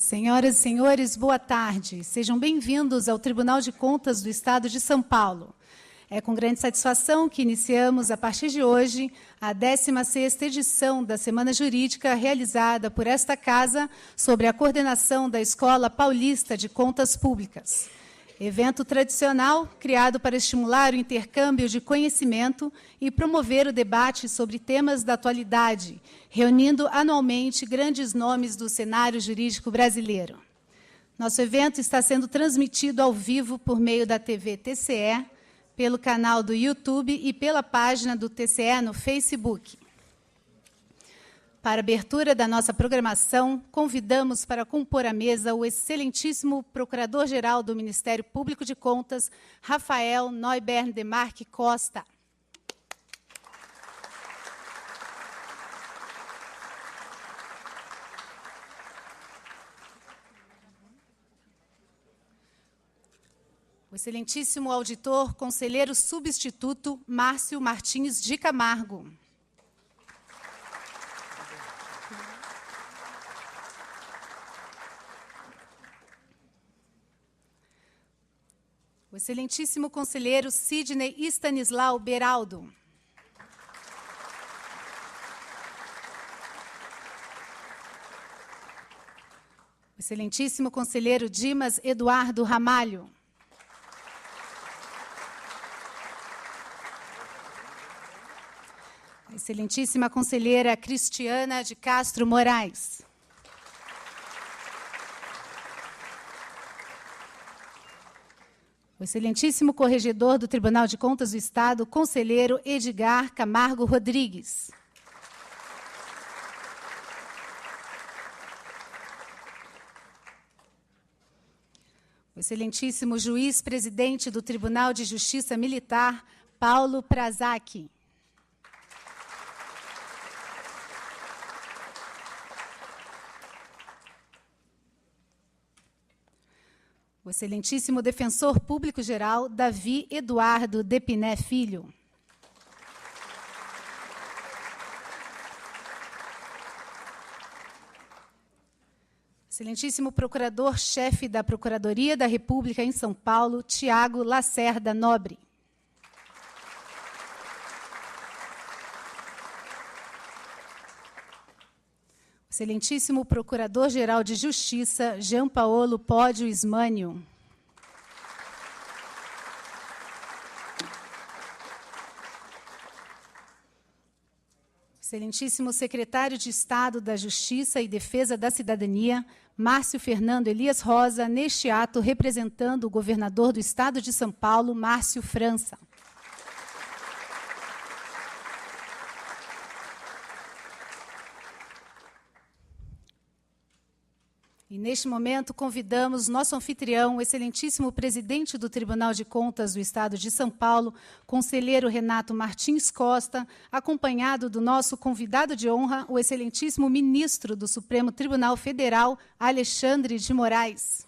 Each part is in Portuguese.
Senhoras e senhores, boa tarde. Sejam bem-vindos ao Tribunal de Contas do Estado de São Paulo. É com grande satisfação que iniciamos, a partir de hoje, a 16ª edição da Semana Jurídica realizada por esta Casa sob a coordenação da Escola Paulista de Contas Públicas. Evento tradicional criado para estimular o intercâmbio de conhecimento e promover o debate sobre temas da atualidade, reunindo anualmente grandes nomes do cenário jurídico brasileiro. Nosso evento está sendo transmitido ao vivo por meio da TV TCE, pelo canal do YouTube e pela página do TCE no Facebook. Para a abertura da nossa programação, convidamos para compor a mesa o excelentíssimo Procurador-Geral do Ministério Público de Contas, Rafael Neuberner Demarque Costa. O excelentíssimo auditor, conselheiro substituto, Márcio Martins de Camargo. O excelentíssimo conselheiro Sidney Stanislau Beraldo. O excelentíssimo conselheiro Dimas Eduardo Ramalho. A excelentíssima conselheira Cristiana de Castro Moraes. O excelentíssimo corregedor do Tribunal de Contas do Estado, conselheiro Edgar Camargo Rodrigues. O excelentíssimo juiz-presidente do Tribunal de Justiça Militar, Paulo Prazac. O excelentíssimo defensor público-geral, Davi Eduardo Depiné Filho. Excelentíssimo procurador-chefe da Procuradoria da República em São Paulo, Tiago Lacerda Nobre. Excelentíssimo Procurador-Geral de Justiça, Jean Paolo Pódio Ismânio. Excelentíssimo Secretário de Estado da Justiça e Defesa da Cidadania, Márcio Fernando Elias Rosa, neste ato representando o governador do Estado de São Paulo, Márcio França. E, neste momento, convidamos nosso anfitrião, o excelentíssimo presidente do Tribunal de Contas do Estado de São Paulo, conselheiro Renato Martins Costa, acompanhado do nosso convidado de honra, o excelentíssimo ministro do Supremo Tribunal Federal, Alexandre de Moraes.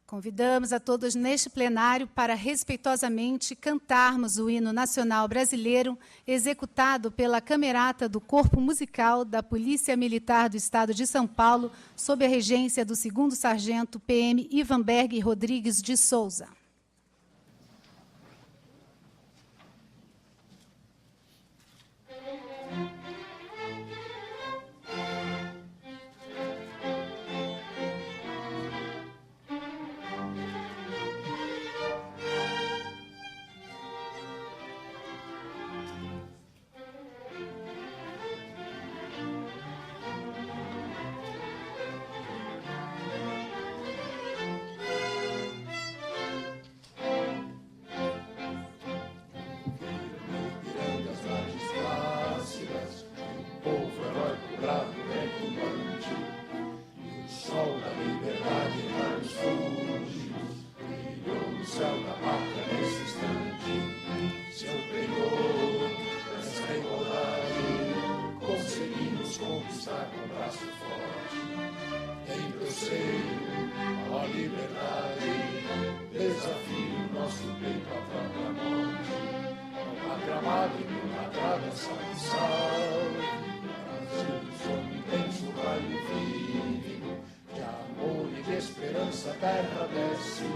Convidamos a todos neste plenário para respeitosamente cantarmos o hino nacional brasileiro, executado pela Camerata do Corpo Musical da Polícia Militar do Estado de São Paulo, sob a regência do 2º Sargento PM Ivanberg Rodrigues de Souza. conquistar com braço forte. Em teu seio nosso peito a própria morte, aclamado e idolatrada, salve, salve. Brasil, som intenso, raio vívido, de amor e de esperança, terra desce.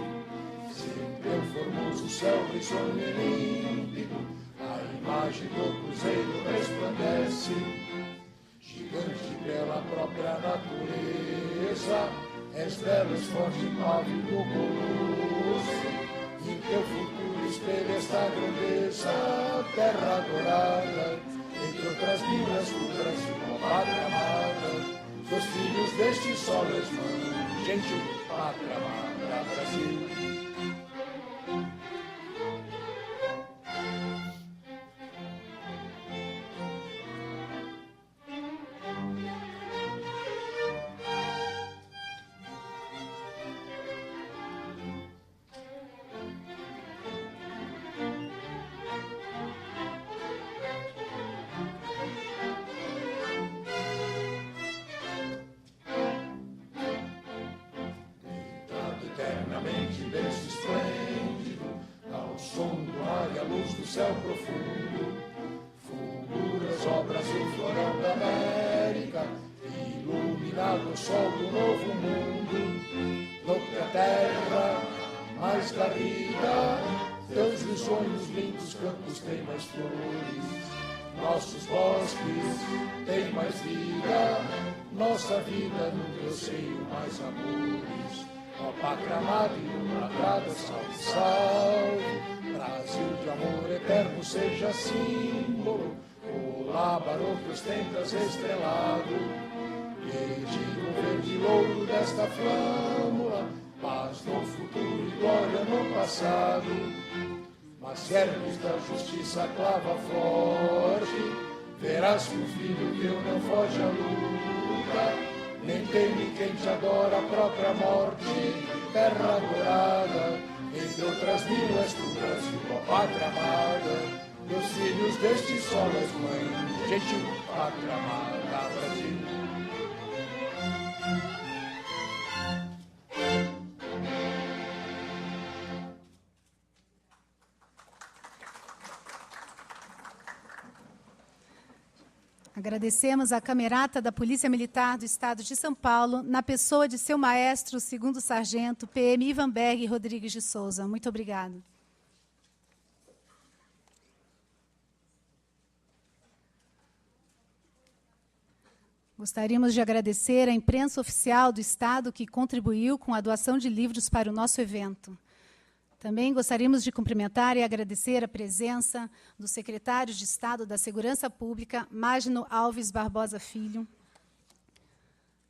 Sempre o formoso céu risonho e límpido, a imagem do cruzeiro resplandece. Gigante pela própria natureza, és belo, és forte, pávido, colosso. E teu futuro espelha esta grandeza, terra adorada, entre outras minas do Brasil, ó pátria amada. Dos filhos deste sol és mãe, gentil pátria amada, Brasil. Berço esplêndido, ao som do mar e à luz do céu profundo, fulguras, ó Brasil, florão da América, iluminado o sol do novo mundo. Louca terra, mais garrida, teus risonhos lindos campos têm mais flores, nossos bosques têm mais vida, nossa vida no teu seio mais amores. Ó pátria amada e idolatrada, salve, salve. Brasil de amor eterno seja símbolo, olá, barulho que ostentas estrelado. Perdido o verde louro desta flâmula, paz no futuro e glória no passado. Mas se ergues da justiça a clava forte, verás que o filho teu não foge à luta. Nem teme quem te adora a própria morte, terra adorada, entre outras mil és tu, Brasil, ó pátria amada. Meus filhos deste sol és mãe, gentil pátria amada, Brasil. Agradecemos a Camerata da Polícia Militar do Estado de São Paulo, na pessoa de seu maestro, segundo sargento, PM Ivanberg Rodrigues de Souza. Muito obrigado. Gostaríamos de agradecer à imprensa oficial do Estado que contribuiu com a doação de livros para o nosso evento. Também gostaríamos de cumprimentar e agradecer a presença do secretário de Estado da Segurança Pública, Magno Alves Barbosa Filho,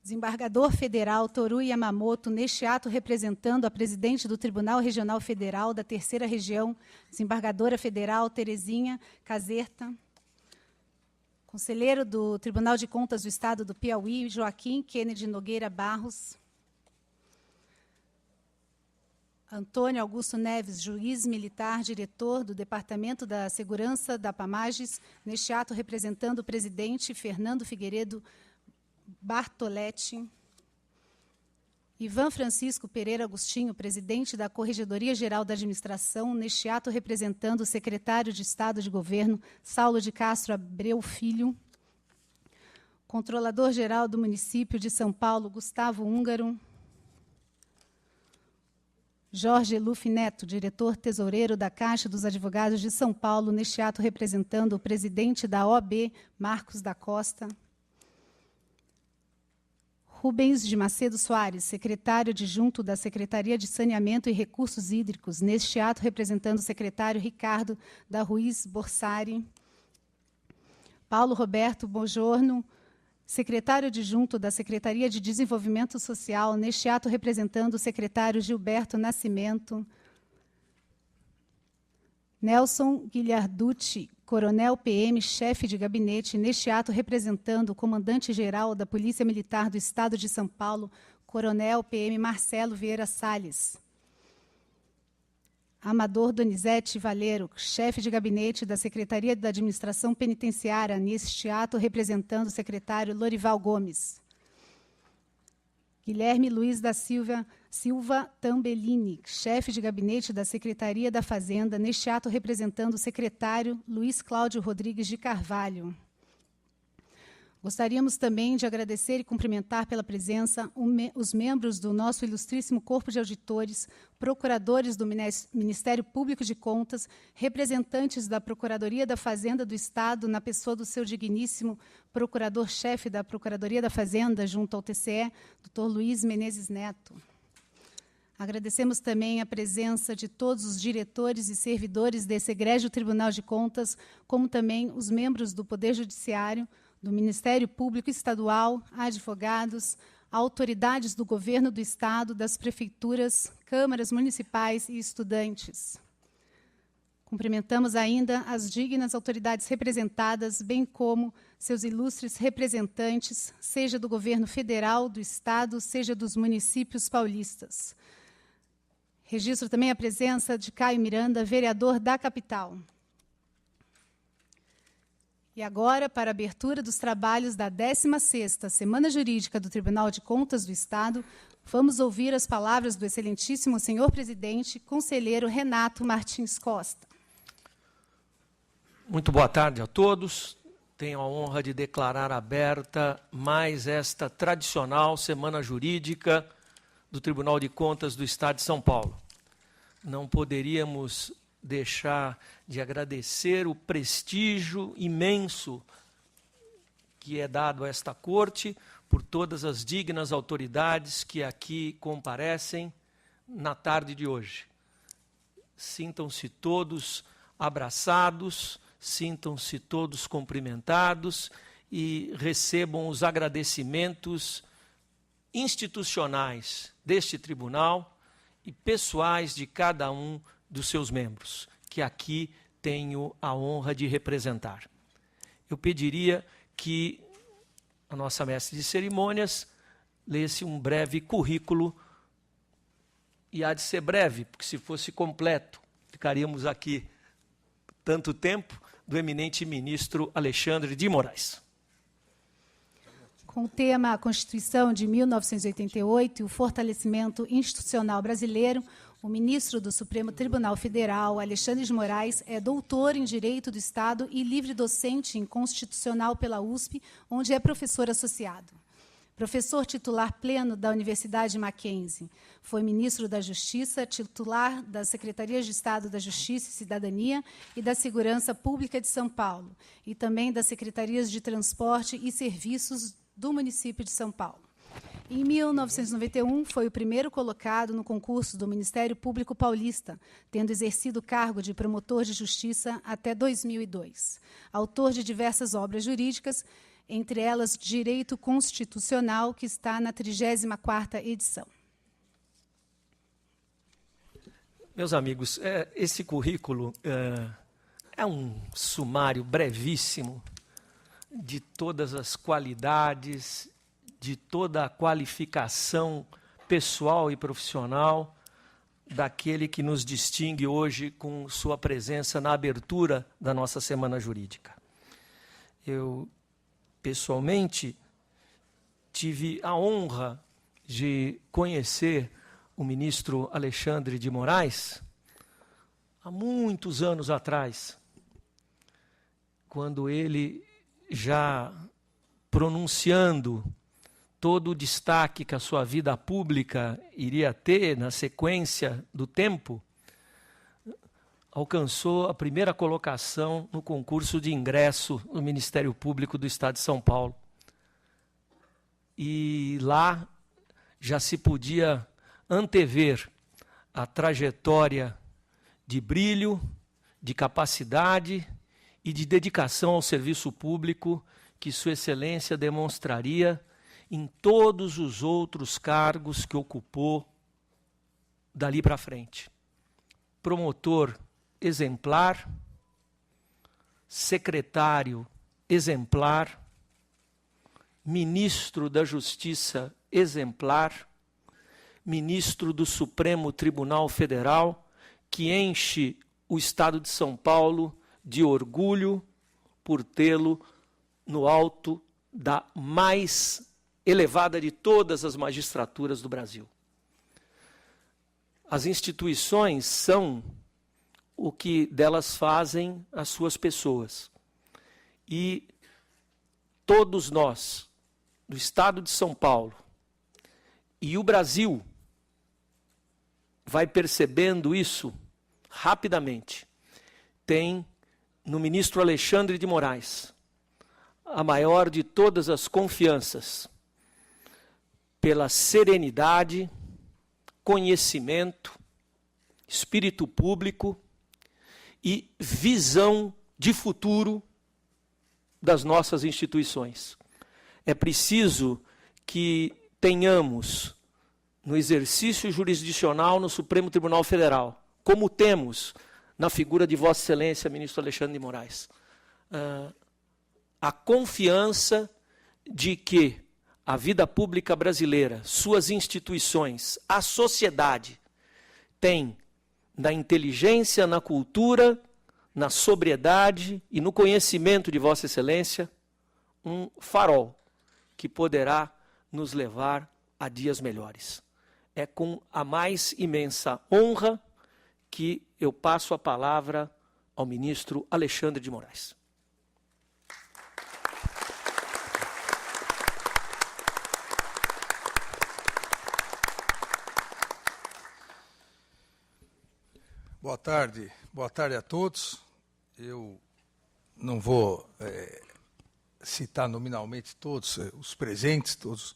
desembargador federal Toru Yamamoto, neste ato representando a presidente do Tribunal Regional Federal da Terceira Região, desembargadora federal Terezinha Caserta, conselheiro do Tribunal de Contas do Estado do Piauí, Joaquim Kennedy Nogueira Barros, Antônio Augusto Neves, juiz militar, diretor do Departamento da Segurança da Pamages, neste ato representando o presidente Fernando Figueiredo Bartoletti, Ivan Francisco Pereira Agostinho, presidente da Corregedoria Geral da Administração, neste ato representando o secretário de Estado de Governo, Saulo de Castro Abreu Filho, controlador-geral do município de São Paulo, Gustavo Húngaro, Jorge Eluf Neto, diretor-tesoureiro da Caixa dos Advogados de São Paulo, neste ato representando o presidente da OAB, Marcos da Costa. Rubens de Macedo Soares, secretário adjunto da Secretaria de Saneamento e Recursos Hídricos, neste ato representando o secretário Ricardo da Ruiz Borsari. Paulo Roberto Bojorno, secretário adjunto da Secretaria de Desenvolvimento Social, neste ato representando o secretário Gilberto Nascimento. Nelson Guilharducci, coronel PM, chefe de gabinete, neste ato representando o comandante-geral da Polícia Militar do Estado de São Paulo, coronel PM Marcelo Vieira Salles. Amador Donizete Valeiro, chefe de gabinete da Secretaria da Administração Penitenciária, neste ato representando o secretário Lorival Gomes. Guilherme Luiz da Silva Tambellini, chefe de gabinete da Secretaria da Fazenda, neste ato representando o secretário Luiz Cláudio Rodrigues de Carvalho. Gostaríamos também de agradecer e cumprimentar pela presença os membros do nosso ilustríssimo corpo de auditores, procuradores do Ministério Público de Contas, representantes da Procuradoria da Fazenda do Estado, na pessoa do seu digníssimo procurador-chefe da Procuradoria da Fazenda, junto ao TCE, Dr. Luiz Menezes Neto. Agradecemos também a presença de todos os diretores e servidores desse egrégio Tribunal de Contas, como também os membros do Poder Judiciário, do Ministério Público Estadual, advogados, autoridades do Governo do Estado, das prefeituras, câmaras municipais e estudantes. Cumprimentamos ainda as dignas autoridades representadas, bem como seus ilustres representantes, seja do Governo Federal, do Estado, seja dos municípios paulistas. Registro também a presença de Caio Miranda, vereador da capital. E agora, para a abertura dos trabalhos da 16ª Semana Jurídica do Tribunal de Contas do Estado, vamos ouvir as palavras do excelentíssimo senhor presidente, conselheiro Renato Martins Costa. Muito boa tarde a todos. Tenho a honra de declarar aberta mais esta tradicional Semana Jurídica do Tribunal de Contas do Estado de São Paulo. Não poderíamos deixar de agradecer o prestígio imenso que é dado a esta corte por todas as dignas autoridades que aqui comparecem na tarde de hoje. Sintam-se todos abraçados, sintam-se todos cumprimentados e recebam os agradecimentos institucionais deste tribunal e pessoais de cada um dos seus membros, que aqui tenho a honra de representar. Eu pediria que a nossa mestre de cerimônias lesse um breve currículo, e há de ser breve, porque se fosse completo, ficaríamos aqui tanto tempo, do eminente ministro Alexandre de Moraes. Com o tema a Constituição de 1988 e o fortalecimento institucional brasileiro, o ministro do Supremo Tribunal Federal, Alexandre de Moraes, é doutor em Direito do Estado e livre-docente em Constitucional pela USP, onde é professor associado. Professor titular pleno da Universidade Mackenzie. Foi ministro da Justiça, titular das Secretarias de Estado da Justiça e Cidadania e da Segurança Pública de São Paulo, e também das Secretarias de Transporte e Serviços do município de São Paulo. Em 1991, foi o primeiro colocado no concurso do Ministério Público Paulista, tendo exercido o cargo de promotor de justiça até 2002. Autor de diversas obras jurídicas, entre elas Direito Constitucional, que está na 34ª edição. Meus amigos, esse currículo é um sumário brevíssimo de todas as qualidades, de toda a qualificação pessoal e profissional daquele que nos distingue hoje com sua presença na abertura da nossa Semana Jurídica. Eu, pessoalmente, tive a honra de conhecer o ministro Alexandre de Moraes há muitos anos atrás, quando ele, já pronunciando todo o destaque que a sua vida pública iria ter na sequência do tempo, alcançou a primeira colocação no concurso de ingresso no Ministério Público do Estado de São Paulo. E lá já se podia antever a trajetória de brilho, de capacidade e de dedicação ao serviço público que Sua Excelência demonstraria em todos os outros cargos que ocupou dali para frente. Promotor exemplar, secretário exemplar, ministro da Justiça exemplar, ministro do Supremo Tribunal Federal, que enche o Estado de São Paulo de orgulho por tê-lo no alto da mais elevada de todas as magistraturas do Brasil. As instituições são o que delas fazem as suas pessoas. E todos nós, do Estado de São Paulo, e o Brasil, vai percebendo isso rapidamente. Tem no ministro Alexandre de Moraes a maior de todas as confianças, pela serenidade, conhecimento, espírito público e visão de futuro das nossas instituições. É preciso que tenhamos no exercício jurisdicional no Supremo Tribunal Federal, como temos na figura de Vossa Excelência, ministro Alexandre de Moraes, a confiança de que a vida pública brasileira, suas instituições, a sociedade, tem na inteligência, na cultura, na sobriedade e no conhecimento de Vossa Excelência, um farol que poderá nos levar a dias melhores. É com a mais imensa honra que eu passo a palavra ao ministro Alexandre de Moraes. Boa tarde a todos. Eu não vou citar nominalmente todos os presentes, todos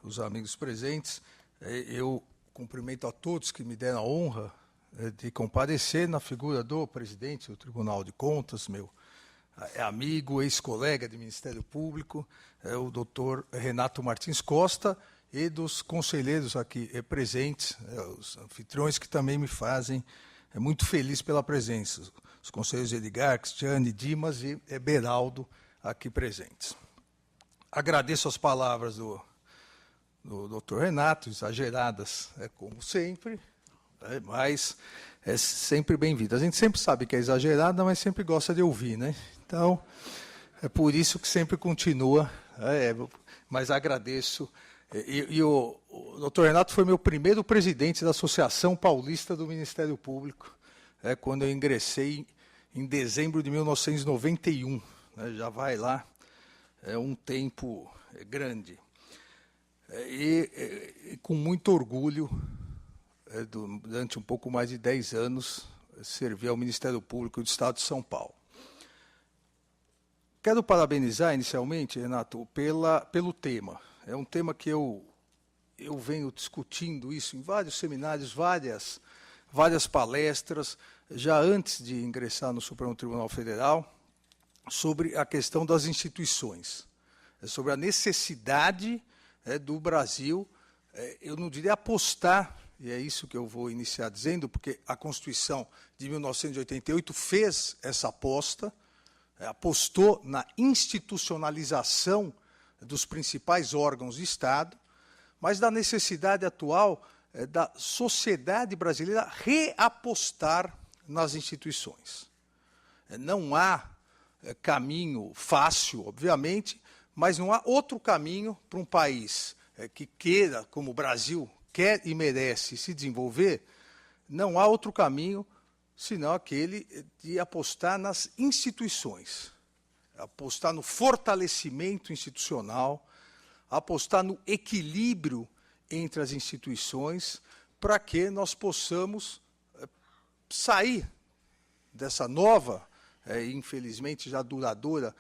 os amigos presentes. Eu cumprimento a todos que me deram a honra de comparecer na figura do presidente do Tribunal de Contas, meu amigo, ex-colega de Ministério Público, o doutor Renato Martins Costa, e dos conselheiros aqui presentes, os anfitriões que também me fazem muito feliz pela presença, os conselheiros Edgar, Cristiane, Dimas e Beraldo aqui presentes. Agradeço as palavras do doutor Renato, exageradas, como sempre, mas é sempre bem-vindo. A gente sempre sabe que é exagerada, mas sempre gosta de ouvir, né? Então, é por isso que sempre continua, mas agradeço. E o doutor Renato foi meu primeiro presidente da Associação Paulista do Ministério Público, quando eu ingressei em dezembro de 1991. Já vai lá um tempo grande. E com muito orgulho, durante um pouco mais de 10 anos, servi ao Ministério Público do Estado de São Paulo. Quero parabenizar inicialmente, Renato, pelo tema. É um tema que eu venho discutindo isso em vários seminários, várias palestras, já antes de ingressar no Supremo Tribunal Federal, sobre a questão das instituições, sobre a necessidade do Brasil, eu não diria apostar, e é isso que eu vou iniciar dizendo, porque a Constituição de 1988 fez essa aposta, apostou na institucionalização dos principais órgãos de Estado, mas da necessidade atual da sociedade brasileira reapostar nas instituições. Não há caminho fácil, obviamente, mas não há outro caminho para um país que queira, como o Brasil quer e merece se desenvolver, não há outro caminho senão aquele de apostar nas instituições, apostar no fortalecimento institucional, apostar no equilíbrio entre as instituições, para que nós possamos sair dessa nova, infelizmente já duradoura,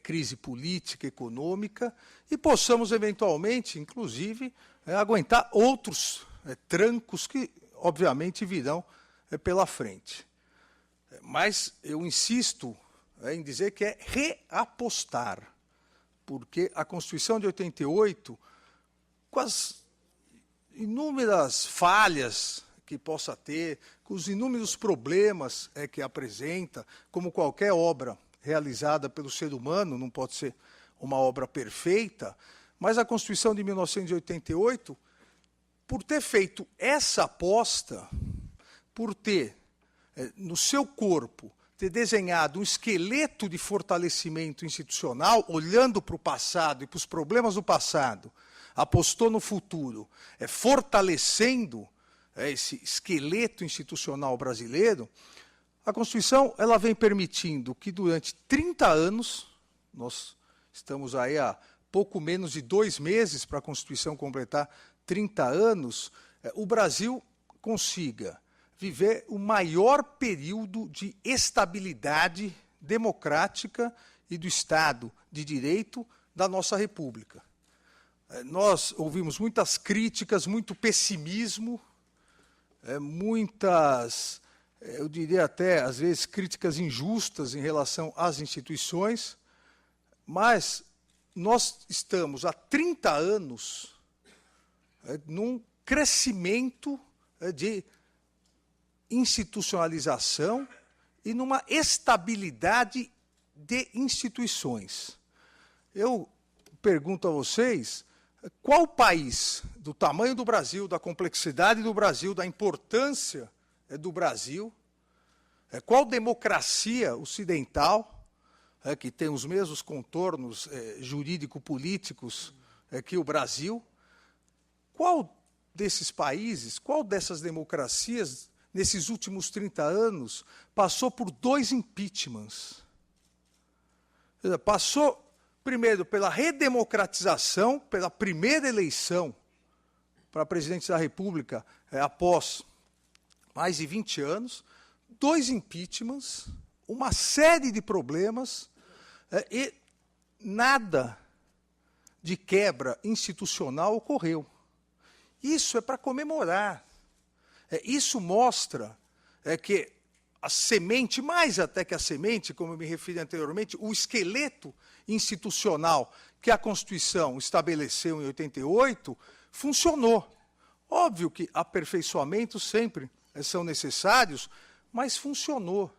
crise política, econômica, e possamos, eventualmente, inclusive, aguentar outros trancos que, obviamente, virão pela frente. Mas eu insisto em dizer que é reapostar, porque a Constituição de 88, com as inúmeras falhas que possa ter, com os inúmeros problemas que apresenta, como qualquer obra realizada pelo ser humano, não pode ser uma obra perfeita, mas a Constituição de 1988, por ter feito essa aposta, por ter no seu corpo ter desenhado um esqueleto de fortalecimento institucional, olhando para o passado e para os problemas do passado, apostou no futuro, fortalecendo esse esqueleto institucional brasileiro, a Constituição ela vem permitindo que durante 30 anos, nós estamos aí há pouco menos de 2 meses para a Constituição completar 30 anos, o Brasil consiga viver o maior período de estabilidade democrática e do Estado de Direito da nossa República. Nós ouvimos muitas críticas, muito pessimismo, muitas, eu diria até, às vezes, críticas injustas em relação às instituições, mas nós estamos há 30 anos num crescimento de institucionalização e numa estabilidade de instituições. Eu pergunto a vocês, qual país do tamanho do Brasil, da complexidade do Brasil, da importância do Brasil, qual democracia ocidental, que tem os mesmos contornos jurídico-políticos que o Brasil, qual desses países, qual dessas democracias, nesses últimos 30 anos, passou por 2 impeachments? Passou, primeiro, pela redemocratização, pela primeira eleição para presidente da República, após mais de 20 anos, 2 impeachments, uma série de problemas, e nada de quebra institucional ocorreu. Isso é para comemorar. Isso mostra que a semente, mais até que a semente, como eu me referi anteriormente, o esqueleto institucional que a Constituição estabeleceu em 88, funcionou. Óbvio que aperfeiçoamentos sempre são necessários, mas funcionou.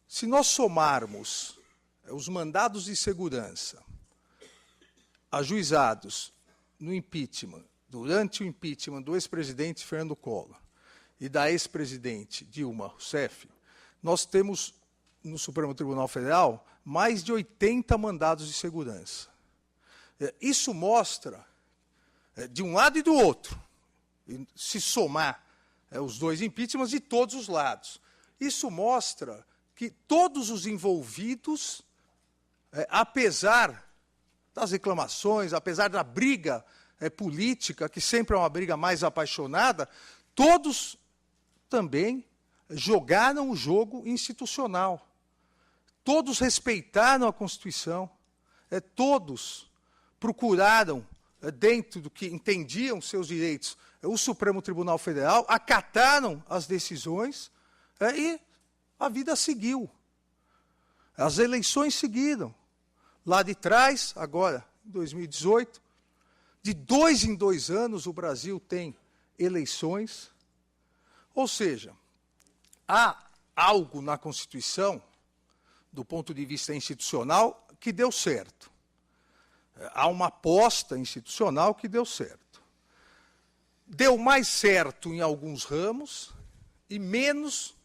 Se nós somarmos os mandados de segurança ajuizados no impeachment, durante o impeachment do ex-presidente Fernando Collor e da ex-presidente Dilma Rousseff, nós temos no Supremo Tribunal Federal mais de 80 mandados de segurança. Isso mostra, de um lado e do outro, se somar os 2 impeachments de todos os lados, isso mostra que todos os envolvidos, apesar das reclamações, apesar da briga política, que sempre é uma briga mais apaixonada, todos também jogaram o jogo institucional. Todos respeitaram a Constituição, todos procuraram, dentro do que entendiam seus direitos, o Supremo Tribunal Federal, acataram as decisões e a vida seguiu. As eleições seguiram. Lá de trás, agora, em 2018, de 2 em 2 anos o Brasil tem eleições. Ou seja, há algo na Constituição, do ponto de vista institucional, que deu certo. Há uma aposta institucional que deu certo. Deu mais certo em alguns ramos e menos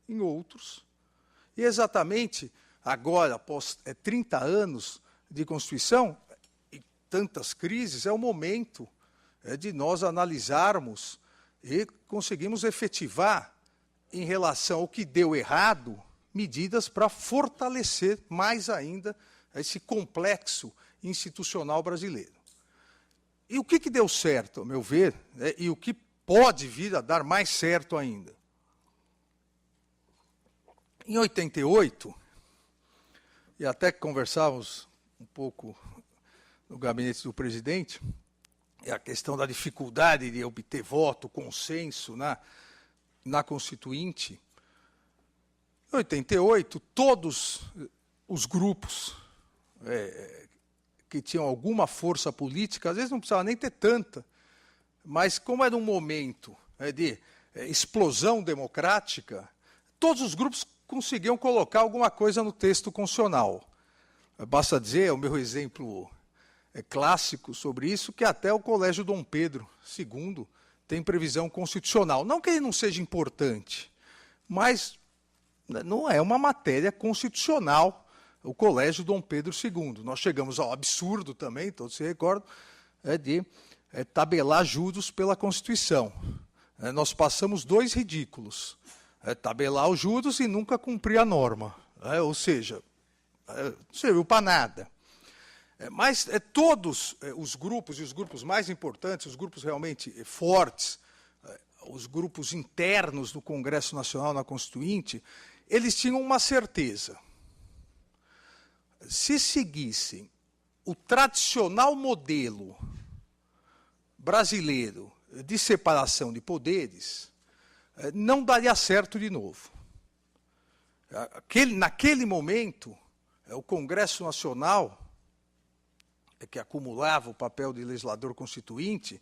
em outros. E exatamente agora, após 30 anos de Constituição e tantas crises, é o momento de nós analisarmos e conseguirmos efetivar, em relação ao que deu errado, medidas para fortalecer mais ainda esse complexo institucional brasileiro. E o que deu certo, ao meu ver, e o que pode vir a dar mais certo ainda? Em 88, e até que conversávamos um pouco no gabinete do presidente, a questão da dificuldade de obter voto, consenso na Constituinte. Em 88, todos os grupos que tinham alguma força política, às vezes não precisava nem ter tanta, mas como era um momento de explosão democrática, todos os grupos conseguiam colocar alguma coisa no texto constitucional. Basta dizer, o meu exemplo clássico sobre isso, que até o Colégio Dom Pedro II tem previsão constitucional. Não que ele não seja importante, mas não é uma matéria constitucional, o Colégio Dom Pedro II. Nós chegamos ao absurdo também, todos se recordam, de tabelar juros pela Constituição. Nós passamos 2 ridículos. Tabelar os juros e nunca cumprir a norma. Ou seja, não serviu para nada. Mas todos os grupos, e os grupos mais importantes, os grupos realmente fortes, os grupos internos do Congresso Nacional na Constituinte, eles tinham uma certeza. Se seguissem o tradicional modelo brasileiro de separação de poderes, não daria certo de novo. Naquele momento, o Congresso Nacional, que acumulava o papel de legislador constituinte,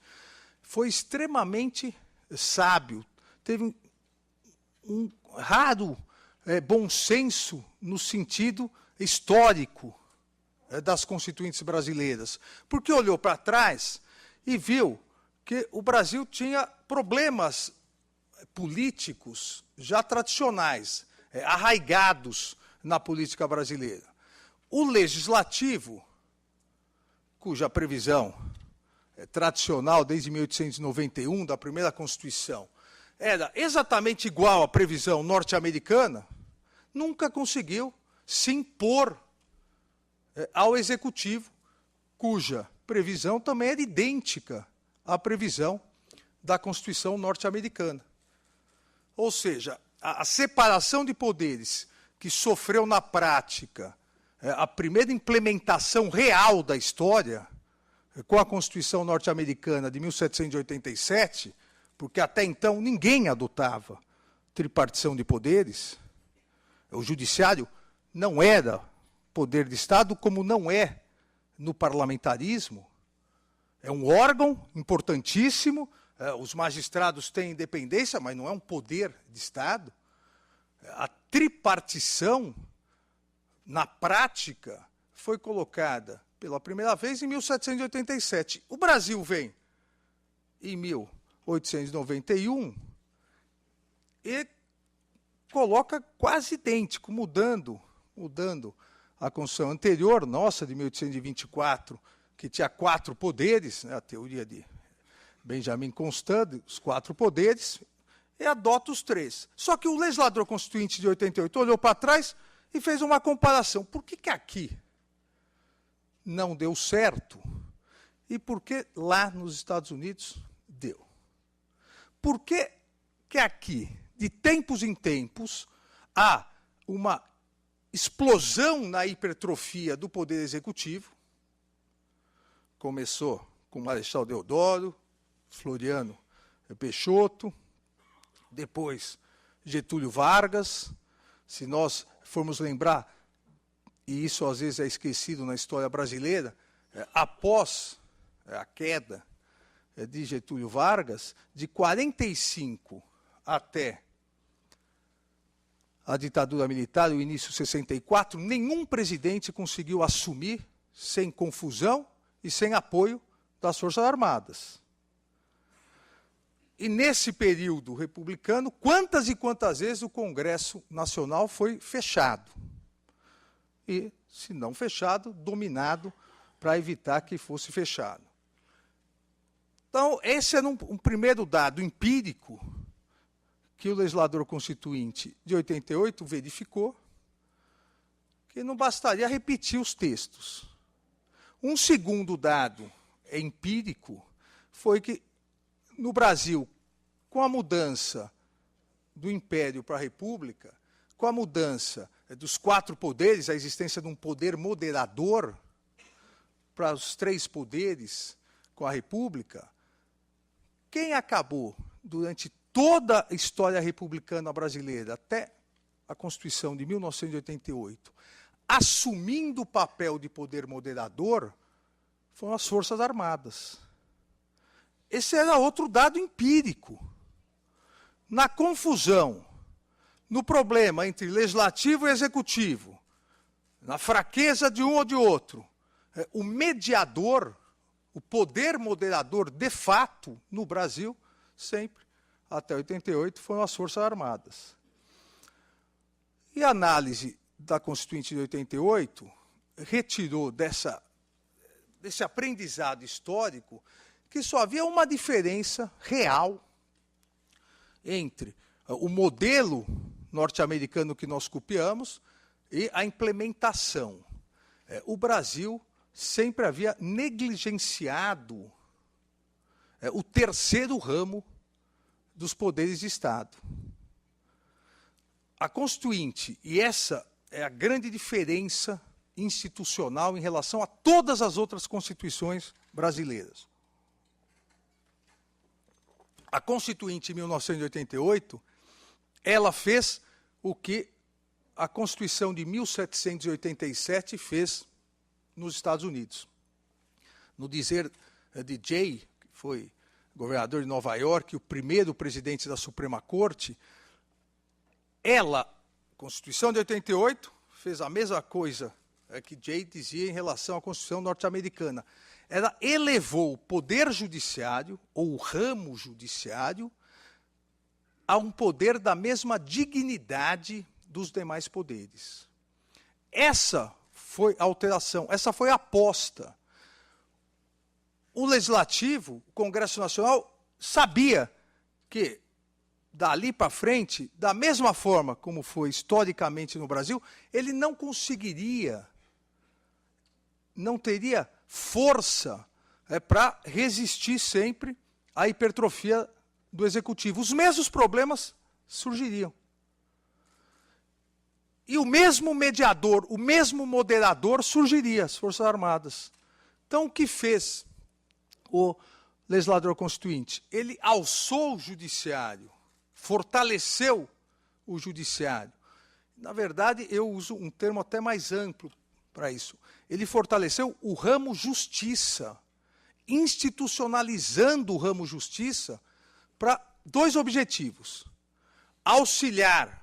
foi extremamente sábio, teve um raro bom senso no sentido histórico das constituintes brasileiras, porque olhou para trás e viu que o Brasil tinha problemas políticos já tradicionais, arraigados na política brasileira. O legislativo, cuja previsão tradicional desde 1891, da primeira Constituição, era exatamente igual à previsão norte-americana, nunca conseguiu se impor ao Executivo, cuja previsão também era idêntica à previsão da Constituição norte-americana. Ou seja, a separação de poderes que sofreu na prática a primeira implementação real da história, com a Constituição norte-americana de 1787, porque até então ninguém adotava tripartição de poderes, o judiciário não era poder de Estado, como não é no parlamentarismo, é um órgão importantíssimo, os magistrados têm independência, mas não é um poder de Estado. A tripartição, na prática, foi colocada pela primeira vez em 1787. O Brasil vem em 1891 e coloca quase idêntico, mudando a Constituição anterior, nossa, de 1824, que tinha 4 poderes, a teoria de Benjamin Constant, os 4 poderes, e adota os 3. Só que o legislador constituinte de 88 olhou para trás e fez uma comparação. Por que aqui não deu certo e por que lá nos Estados Unidos deu? Por que aqui, de tempos em tempos, há uma explosão na hipertrofia do poder executivo? Começou com Marechal Deodoro, Floriano Peixoto, depois Getúlio Vargas. Se nós formos lembrar, e isso às vezes é esquecido na história brasileira, após a queda de Getúlio Vargas, de 45 até a ditadura militar, o início de 64, nenhum presidente conseguiu assumir sem confusão e sem apoio das Forças Armadas. E nesse período republicano, quantas e quantas vezes o Congresso Nacional foi fechado? E, se não fechado, dominado para evitar que fosse fechado. Então, esse era um primeiro dado empírico que o legislador constituinte de 88 verificou, que não bastaria repetir os textos. Um segundo dado empírico foi que, no Brasil, com a mudança do Império para a República, com a mudança dos 4 poderes, a existência de um poder moderador para os 3 poderes com a República, quem acabou, durante toda a história republicana brasileira, até a Constituição de 1988, assumindo o papel de poder moderador, foram as Forças Armadas. Esse era outro dado empírico. Na confusão, no problema entre legislativo e executivo, na fraqueza de um ou de outro, o mediador, o poder moderador de fato no Brasil, sempre, até 88, foram as Forças Armadas. E a análise da Constituinte de 88 retirou desse aprendizado histórico que só havia uma diferença real entre o modelo norte-americano que nós copiamos e a implementação. O Brasil sempre havia negligenciado o terceiro ramo dos poderes de Estado. A Constituinte, e essa é a grande diferença institucional em relação a todas as outras constituições brasileiras. A Constituinte, em 1988, ela fez o que a Constituição de 1787 fez nos Estados Unidos. No dizer de Jay, que foi governador de Nova York, o primeiro presidente da Suprema Corte, a Constituição de 88, fez a mesma coisa que Jay dizia em relação à Constituição norte-americana. Ela elevou o poder judiciário, ou o ramo judiciário, a um poder da mesma dignidade dos demais poderes. Essa foi a alteração, essa foi a aposta. O Legislativo, o Congresso Nacional, sabia que, dali para frente, da mesma forma como foi historicamente no Brasil, ele não conseguiria, não teria força para resistir sempre à hipertrofia do Executivo. Os mesmos problemas surgiriam. E o mesmo mediador, o mesmo moderador surgiria, as Forças Armadas. Então, o que fez o legislador constituinte? Ele alçou o judiciário, fortaleceu o judiciário. Na verdade, eu uso um termo até mais amplo para isso. Ele fortaleceu o ramo justiça, institucionalizando o ramo justiça para dois objetivos. Auxiliar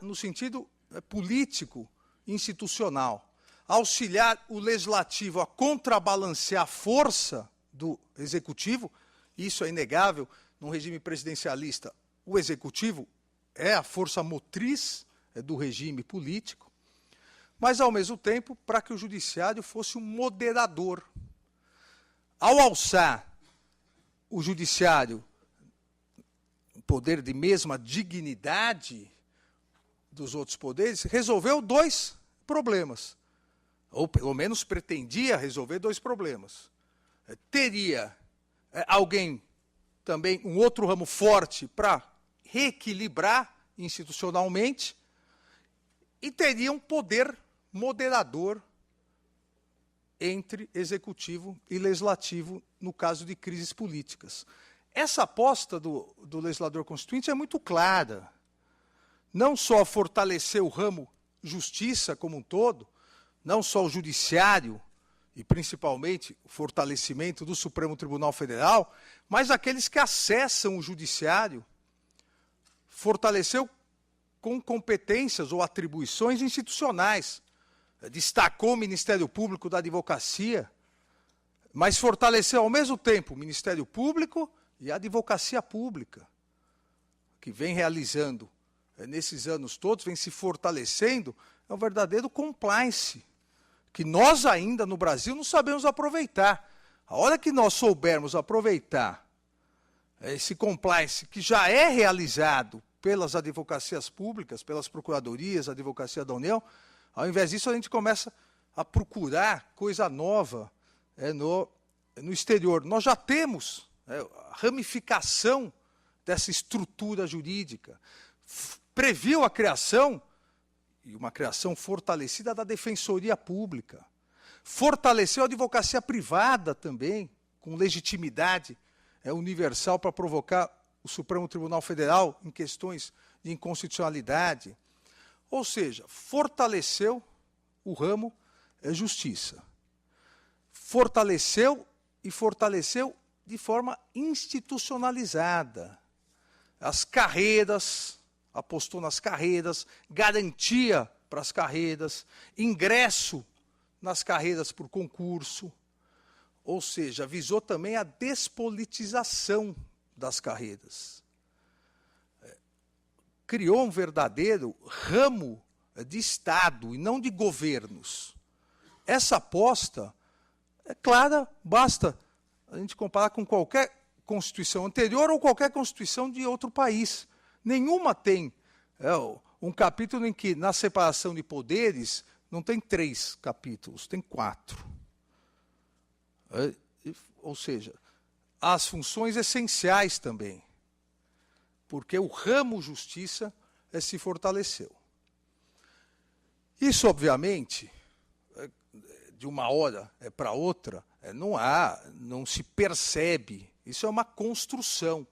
no sentido político, institucional. Auxiliar o legislativo a contrabalancear a força do executivo, isso é inegável, num regime presidencialista, o executivo é a força motriz do regime político, mas, ao mesmo tempo, para que o judiciário fosse um moderador. Ao alçar o judiciário, um poder de mesma dignidade dos outros poderes, resolveu dois problemas, ou pelo menos pretendia resolver dois problemas. Teria alguém também, um outro ramo forte para reequilibrar institucionalmente, e teria um poder moderador entre executivo e legislativo no caso de crises políticas. Essa aposta do legislador constituinte é muito clara. Não só fortalecer o ramo justiça como um todo, não só o judiciário, e principalmente o fortalecimento do Supremo Tribunal Federal, mas aqueles que acessam o judiciário, fortaleceu com competências ou atribuições institucionais. Destacou o Ministério Público da Advocacia, mas fortaleceu ao mesmo tempo o Ministério Público e a Advocacia Pública, que vem realizando, nesses anos todos, vem se fortalecendo, é um verdadeiro compliance, que nós ainda no Brasil não sabemos aproveitar. A hora que nós soubermos aproveitar esse compliance que já é realizado pelas advocacias públicas, pelas procuradorias, a Advocacia da União, ao invés disso a gente começa a procurar coisa nova no exterior. Nós já temos a ramificação dessa estrutura jurídica. Previu a criação, e uma criação fortalecida, da Defensoria Pública. Fortaleceu a advocacia privada também, com legitimidade universal para provocar o Supremo Tribunal Federal em questões de inconstitucionalidade. Ou seja, fortaleceu o ramo justiça. Fortaleceu de forma institucionalizada. As carreiras, apostou nas carreiras, garantia para as carreiras, ingresso nas carreiras por concurso, ou seja, visou também a despolitização das carreiras. criou um verdadeiro ramo de Estado e não de governos. Essa aposta é clara, basta a gente comparar com qualquer Constituição anterior ou qualquer Constituição de outro país. Nenhuma tem um capítulo em que, na separação de poderes, não tem 3 capítulos, tem 4. Ou seja, as funções essenciais também, porque o ramo justiça se fortaleceu. Isso, obviamente, de uma hora para outra, não se percebe. Isso é uma construção.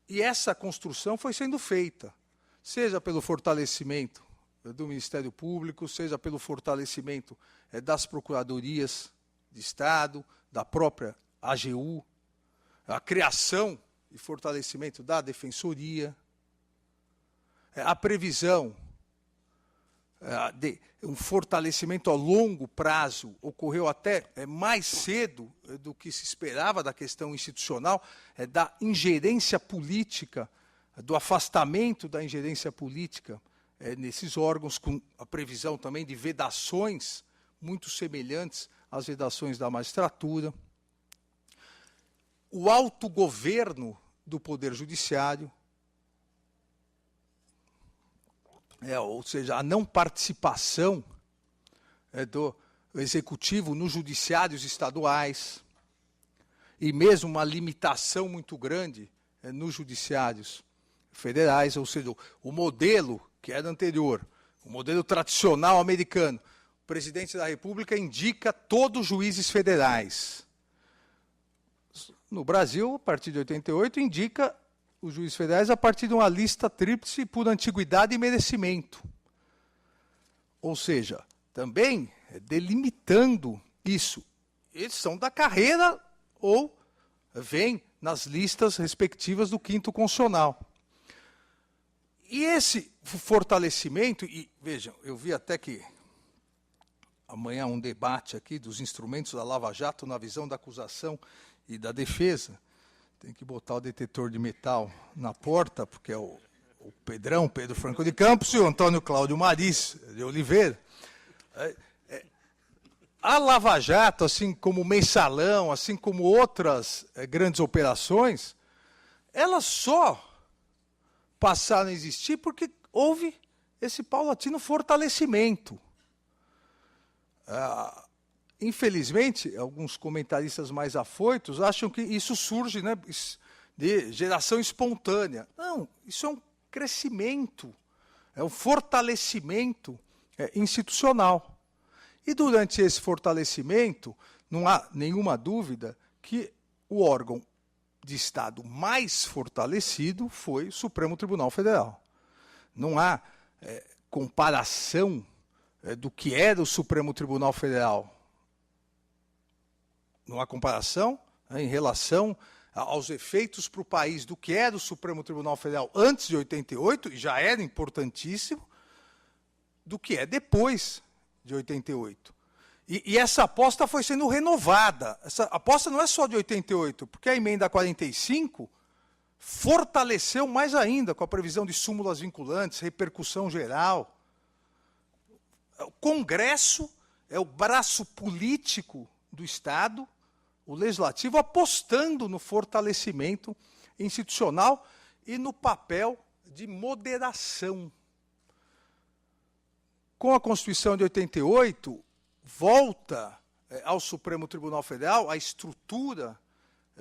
E essa construção foi sendo feita, seja pelo fortalecimento do Ministério Público, seja pelo fortalecimento das procuradorias de Estado, da própria AGU, a criação e fortalecimento da Defensoria, a previsão de um fortalecimento a longo prazo ocorreu até mais cedo do que se esperava da questão institucional, da ingerência política, do afastamento da ingerência política nesses órgãos, com a previsão também de vedações muito semelhantes às vedações da magistratura. O autogoverno do Poder Judiciário, ou seja, a não participação do Executivo nos judiciários estaduais, e mesmo uma limitação muito grande nos judiciários federais, ou seja, o modelo que era anterior, o modelo tradicional americano, o presidente da República indica todos os juízes federais. No Brasil, a partir de 88, indica os juízes federais a partir de uma lista tríplice por antiguidade e merecimento. Ou seja, também delimitando isso. Eles são da carreira ou vêm nas listas respectivas do quinto constitucional. E esse fortalecimento, e vejam, eu vi até que amanhã um debate aqui dos instrumentos da Lava Jato na visão da acusação e da defesa. Tem que botar o detetor de metal na porta, porque é o Pedrão, Pedro Franco de Campos, e o Antônio Cláudio Maris de Oliveira. A Lava Jato, assim como o Mensalão, assim como outras grandes operações, elas só passaram a existir porque houve esse paulatino fortalecimento. Infelizmente, alguns comentaristas mais afoitos acham que isso surge, né, de geração espontânea. Não, isso é um crescimento, é um fortalecimento institucional. E durante esse fortalecimento, não há nenhuma dúvida que o órgão de Estado mais fortalecido foi o Supremo Tribunal Federal. Não há comparação do que era o Supremo Tribunal Federal. Não há comparação em relação aos efeitos para o país do que era o Supremo Tribunal Federal antes de 88, e já era importantíssimo, do que é depois de 88. E essa aposta foi sendo renovada. Essa aposta não é só de 88, porque a emenda 45 fortaleceu mais ainda com a previsão de súmulas vinculantes, repercussão geral. O Congresso é o braço político do Estado, o Legislativo, apostando no fortalecimento institucional e no papel de moderação. Com a Constituição de 88, volta ao Supremo Tribunal Federal, a estrutura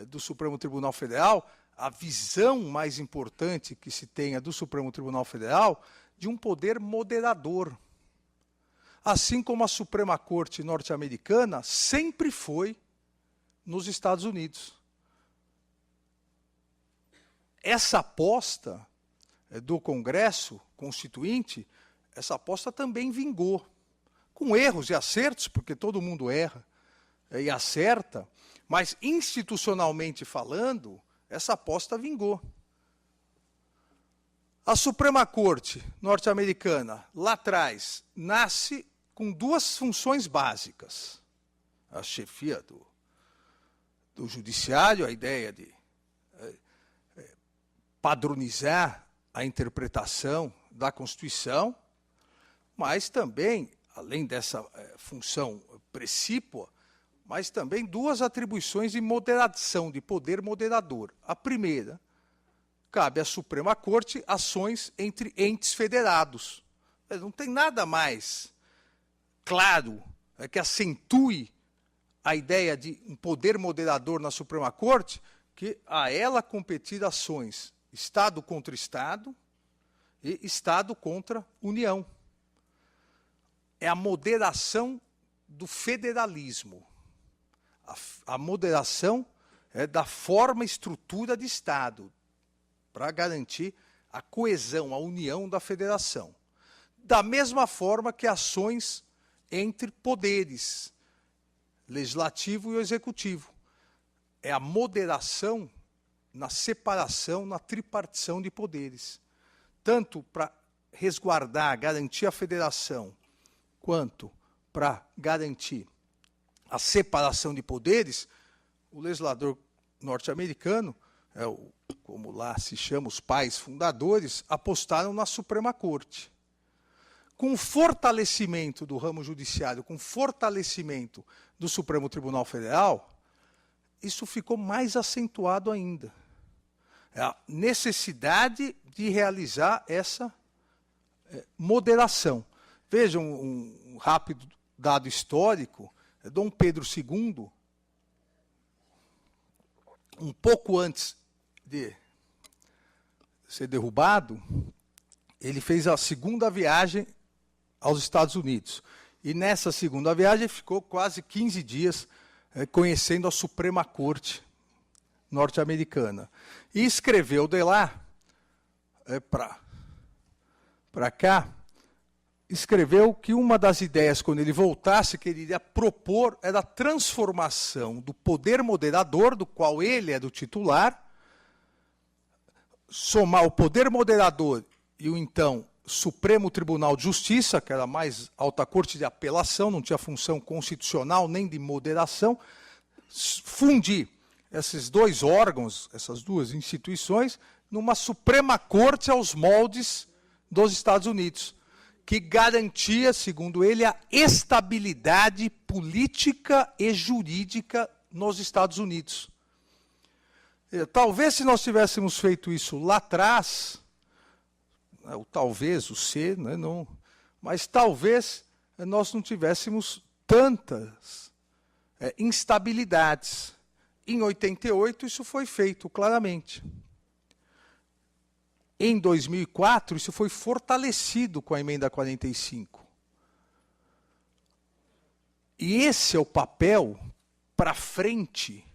do Supremo Tribunal Federal, a visão mais importante que se tenha do Supremo Tribunal Federal, de um poder moderador. Assim como a Suprema Corte norte-americana sempre foi nos Estados Unidos. Essa aposta do Congresso Constituinte, essa aposta também vingou, com erros e acertos, porque todo mundo erra e acerta, mas institucionalmente falando, essa aposta vingou. A Suprema Corte norte-americana, lá atrás, nasce com 2 funções básicas. A chefia do Judiciário, a ideia de padronizar a interpretação da Constituição, mas também, além dessa função precípua, mas também duas atribuições de moderação, de poder moderador. A primeira, cabe à Suprema Corte ações entre entes federados. Não tem nada mais claro que acentue a ideia de um poder moderador na Suprema Corte que a ela competir ações Estado contra Estado e Estado contra União. É a moderação do federalismo. A moderação da forma e estrutura de Estado, para garantir a coesão, a união da federação. Da mesma forma que ações entre poderes, legislativo e executivo. É a moderação na separação, na tripartição de poderes. Tanto para resguardar, garantir a federação, quanto para garantir a separação de poderes, o legislador norte-americano, como lá se chama, os pais fundadores, apostaram na Suprema Corte. Com o fortalecimento do ramo judiciário, com o fortalecimento do Supremo Tribunal Federal, isso ficou mais acentuado ainda. É a necessidade de realizar essa moderação. Vejam um rápido dado histórico. Dom Pedro II, um pouco antes de ser derrubado, ele fez a segunda viagem aos Estados Unidos. E nessa segunda viagem ficou quase 15 dias conhecendo a Suprema Corte norte-americana. E escreveu de lá para cá, escreveu que uma das ideias, quando ele voltasse, que ele iria propor era a transformação do poder moderador, do qual ele é do titular, somar o poder moderador e o então Supremo Tribunal de Justiça, que era a mais alta corte de apelação, não tinha função constitucional nem de moderação, fundir esses dois órgãos, essas duas instituições, numa Suprema Corte aos moldes dos Estados Unidos, que garantia, segundo ele, a estabilidade política e jurídica nos Estados Unidos. Talvez se nós tivéssemos feito isso lá atrás, o talvez, o ser, não, mas talvez nós não tivéssemos tantas instabilidades. Em 88, isso foi feito claramente. Em 2004, isso foi fortalecido com a Emenda 45. E esse é o papel para frente,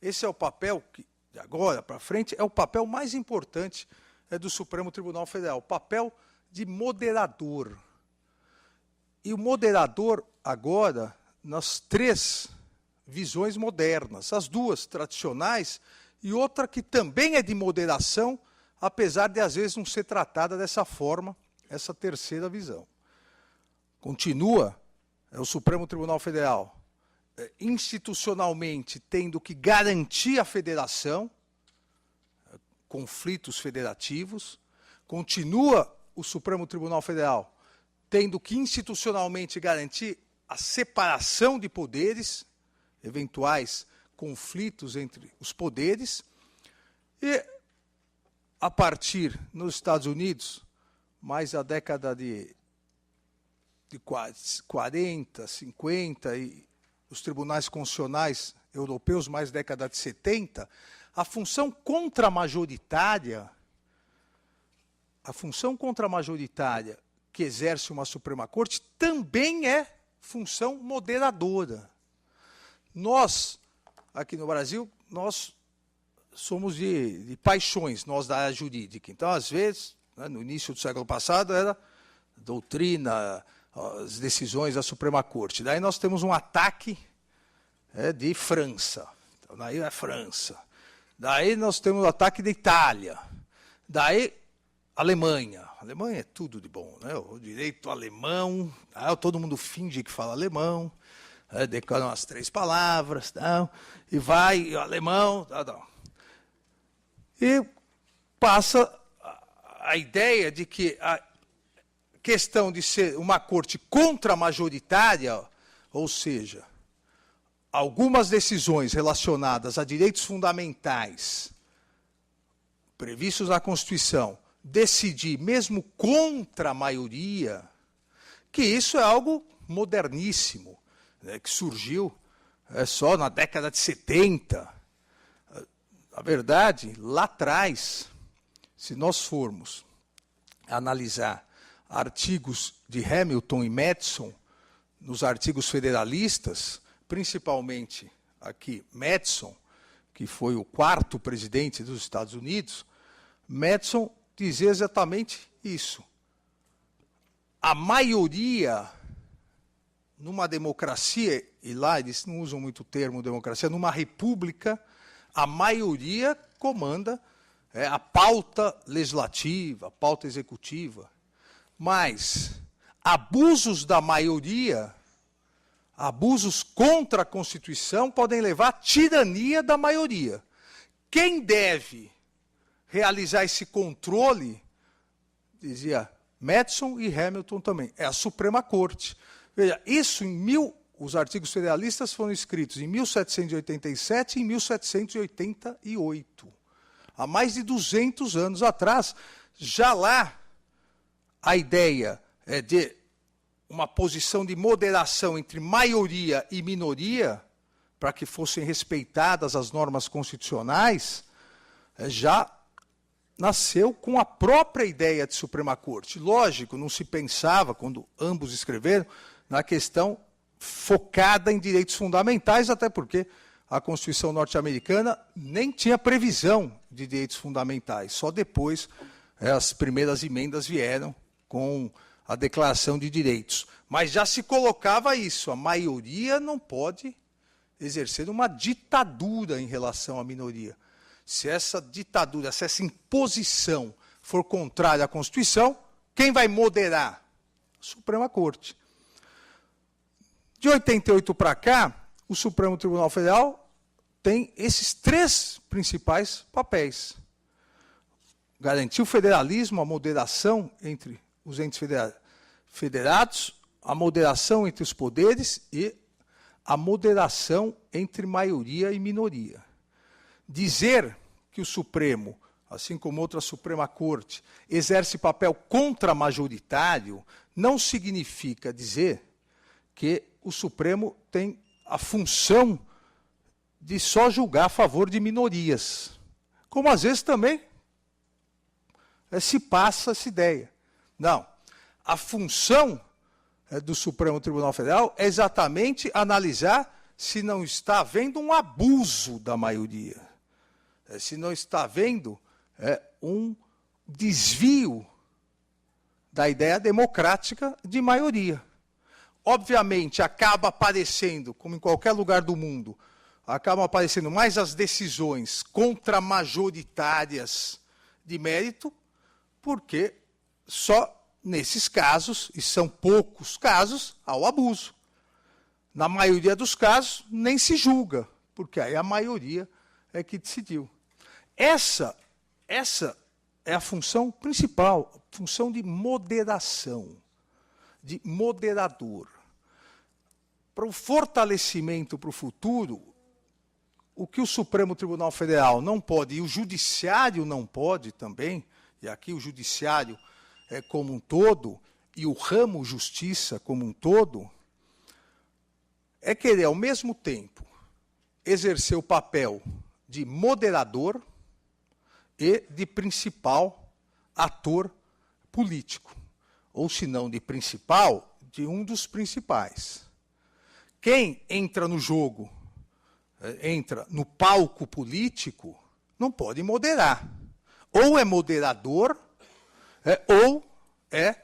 esse é o papel que, de agora para frente, é o papel mais importante do Supremo Tribunal Federal, o papel de moderador. E o moderador, agora, nas três visões modernas, as duas tradicionais e outra que também é de moderação, apesar de, às vezes, não ser tratada dessa forma, essa terceira visão. Continua o Supremo Tribunal Federal institucionalmente tendo que garantir a federação, conflitos federativos, continua o Supremo Tribunal Federal tendo que institucionalmente garantir a separação de poderes, eventuais conflitos entre os poderes, e a partir, nos Estados Unidos, mais a década de 40, 50, e os tribunais constitucionais europeus, mais década de 70, a função contramajoritária que exerce uma Suprema Corte também é função moderadora. Nós, aqui no Brasil, nós somos de paixões, nós da área jurídica. Então, às vezes, no início do século passado, era doutrina, as decisões da Suprema Corte. Daí nós temos um ataque de França. Então, daí é França. Daí nós temos o ataque da Itália. Daí, Alemanha. A Alemanha é tudo de bom, né? O direito alemão, todo mundo finge que fala alemão, decoram as 3 palavras, e vai, o alemão, E passa a ideia de que a questão de ser uma corte contramajoritária, ou seja, algumas decisões relacionadas a direitos fundamentais previstos na Constituição, decidir mesmo contra a maioria, que isso é algo moderníssimo, né, que surgiu só na década de 70. Na verdade, lá atrás, se nós formos analisar artigos de Hamilton e Madison, nos artigos federalistas, principalmente aqui Madison, que foi o 4º presidente dos Estados Unidos, Madison dizia exatamente isso. A maioria, numa democracia, e lá eles não usam muito o termo democracia, numa república, a maioria comanda a pauta legislativa, a pauta executiva. Mas abusos da maioria, abusos contra a Constituição, podem levar à tirania da maioria. Quem deve realizar esse controle, dizia Madison e Hamilton também, é a Suprema Corte. Veja, isso os artigos federalistas foram escritos em 1787 e em 1788. Há mais de 200 anos atrás, já lá, a ideia de uma posição de moderação entre maioria e minoria, para que fossem respeitadas as normas constitucionais, já nasceu com a própria ideia de Suprema Corte. Lógico, não se pensava, quando ambos escreveram, na questão focada em direitos fundamentais, até porque a Constituição norte-americana nem tinha previsão de direitos fundamentais. Só depois as primeiras emendas vieram com a Declaração de Direitos. Mas já se colocava isso, a maioria não pode exercer uma ditadura em relação à minoria. Se essa ditadura, se essa imposição for contrária à Constituição, quem vai moderar? A Suprema Corte. De 88 para cá, o Supremo Tribunal Federal tem esses 3 principais papéis. Garantir o federalismo, a moderação entre os entes federados, a moderação entre os poderes e a moderação entre maioria e minoria. Dizer que o Supremo, assim como outra Suprema Corte, exerce papel contramajoritário, não significa dizer que o Supremo tem a função de só julgar a favor de minorias. Como às vezes também se passa essa ideia. Não. A função do Supremo Tribunal Federal é exatamente analisar se não está havendo um abuso da maioria, se não está havendo um desvio da ideia democrática de maioria. Obviamente, acaba aparecendo, como em qualquer lugar do mundo, acabam aparecendo mais as decisões contramajoritárias de mérito, porque só nesses casos, e são poucos casos, há o abuso. Na maioria dos casos, nem se julga, porque aí a maioria é que decidiu. Essa é a função principal, a função de moderação, de moderador. Para o fortalecimento para o futuro, o que o Supremo Tribunal Federal não pode, e o Judiciário não pode também, e aqui o Judiciário como um todo, e o ramo Justiça como um todo, é querer, ao mesmo tempo, exercer o papel de moderador e de principal ator político. Ou, se não de principal, de um dos principais. Quem entra no jogo, entra no palco político, não pode moderar. Ou é moderador, ou é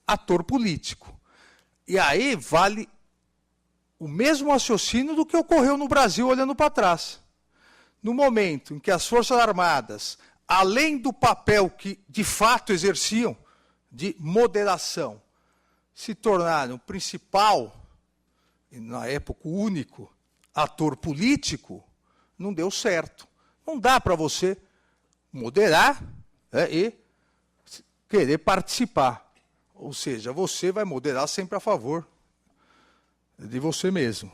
ator político. E aí vale o mesmo raciocínio do que ocorreu no Brasil olhando para trás. No momento em que as Forças Armadas, além do papel que de fato exerciam de moderação, se tornaram o principal, e na época o único, ator político, não deu certo. Não dá para você moderar e querer participar. Ou seja, você vai moderar sempre a favor de você mesmo.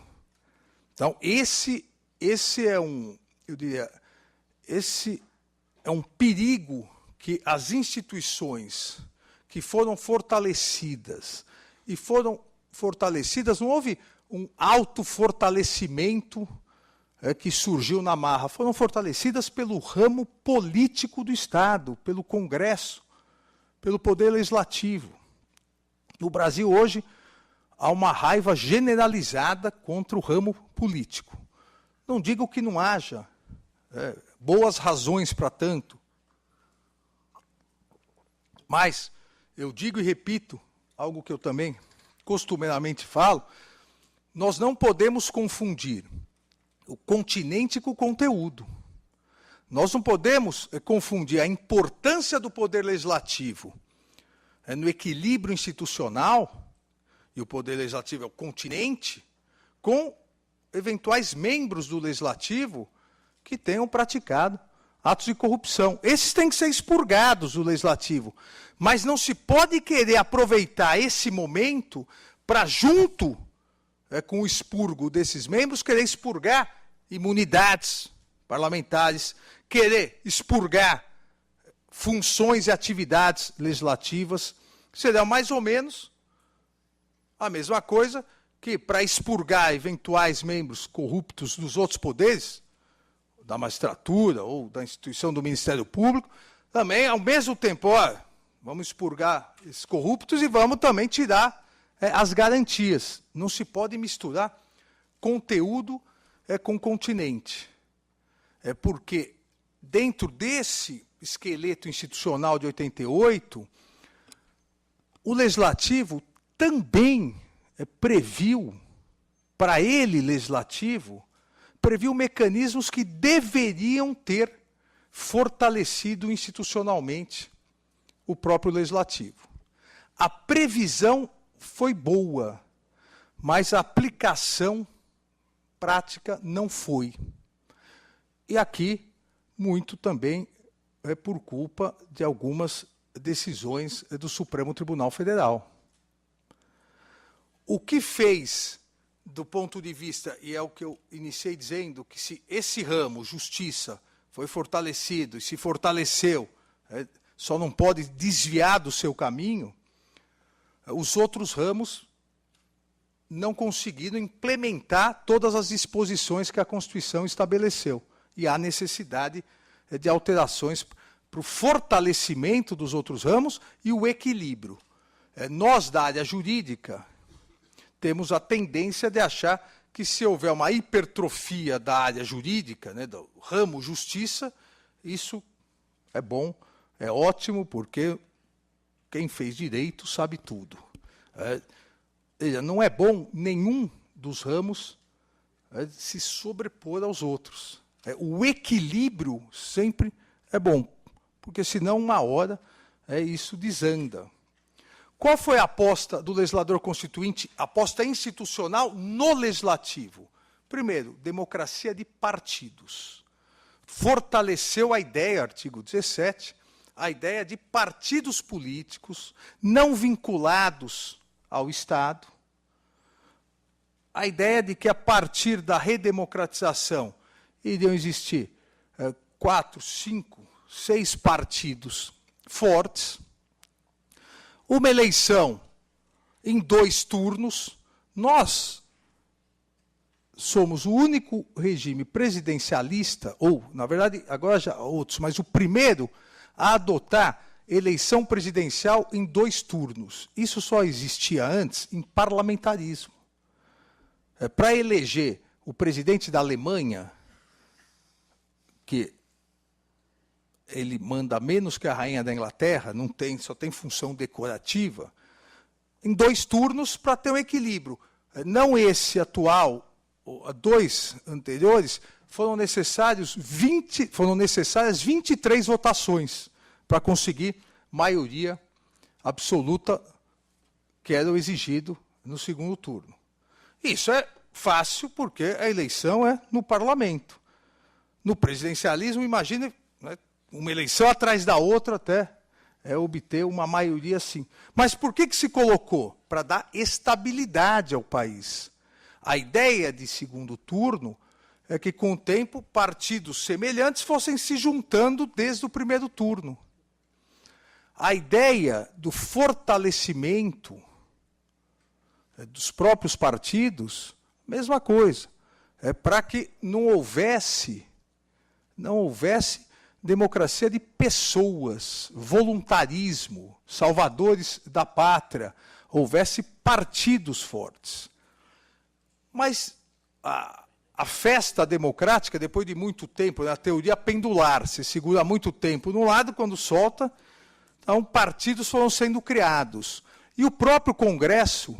Então, esse é um, eu diria, esse é um perigo que as instituições que foram fortalecidas, e foram fortalecidas, não houve um autofortalecimento que surgiu na marra, foram fortalecidas pelo ramo político do Estado, pelo Congresso, pelo Poder Legislativo. No Brasil, hoje, há uma raiva generalizada contra o ramo político. Não digo que não haja boas razões para tanto, mas eu digo e repito, algo que eu também costumeiramente falo, nós não podemos confundir o continente com o conteúdo. Nós não podemos confundir a importância do Poder Legislativo no equilíbrio institucional, e o Poder Legislativo é o continente, com eventuais membros do Legislativo que tenham praticado atos de corrupção. Esses têm que ser expurgados do Legislativo, mas não se pode querer aproveitar esse momento para, junto com o expurgo desses membros, querer expurgar imunidades parlamentares, querer expurgar funções e atividades legislativas, será mais ou menos a mesma coisa que, para expurgar eventuais membros corruptos dos outros poderes, da magistratura ou da instituição do Ministério Público, também, ao mesmo tempo, vamos expurgar esses corruptos e vamos também tirar as garantias. Não se pode misturar conteúdo com continente. Porque, dentro desse esqueleto institucional de 88, o Legislativo também previu, para ele, Legislativo, previu mecanismos que deveriam ter fortalecido institucionalmente o próprio Legislativo. A previsão foi boa, mas a aplicação prática não foi. E aqui, muito também é por culpa de algumas decisões do Supremo Tribunal Federal. O que fez, do ponto de vista, e é o que eu iniciei dizendo, que se esse ramo, justiça, foi fortalecido e se fortaleceu, só não pode desviar do seu caminho, os outros ramos não conseguiram implementar todas as disposições que a Constituição estabeleceu. E há necessidade de alterações para o fortalecimento dos outros ramos e o equilíbrio. Nós, da área jurídica, temos a tendência de achar que, se houver uma hipertrofia da área jurídica, do ramo justiça, isso é bom, é ótimo, porque quem fez direito sabe tudo. Não é bom nenhum dos ramos se sobrepor aos outros. O equilíbrio sempre é bom, porque senão, uma hora, isso desanda. Qual foi a aposta do legislador constituinte, a aposta institucional no legislativo? Primeiro, democracia de partidos. Fortaleceu a ideia, artigo 17, a ideia de partidos políticos não vinculados ao Estado, a ideia de que, a partir da redemocratização, iriam existir 4, 5, 6 partidos fortes, uma eleição em 2 turnos. Nós somos o único regime presidencialista, ou, na verdade, agora já outros, mas o primeiro a adotar eleição presidencial em 2 turnos. Isso só existia antes em parlamentarismo. Para eleger o presidente da Alemanha, que ele manda menos que a rainha da Inglaterra, só tem função decorativa, em 2 turnos para ter um equilíbrio. Não esse atual, 2 anteriores, foram necessárias 23 votações para conseguir maioria absoluta, que era o exigido no segundo turno. Isso é fácil, porque a eleição é no parlamento. No presidencialismo, imagine, uma eleição atrás da outra até é obter uma maioria sim. Mas por que se colocou? Para dar estabilidade ao país. A ideia de segundo turno é que, com o tempo, partidos semelhantes fossem se juntando desde o primeiro turno. A ideia do fortalecimento dos próprios partidos, mesma coisa. É para que não houvesse democracia de pessoas, voluntarismo, salvadores da pátria, houvesse partidos fortes. Mas a festa democrática, depois de muito tempo, a teoria pendular, se segura muito tempo no lado, quando solta, então partidos foram sendo criados. E o próprio Congresso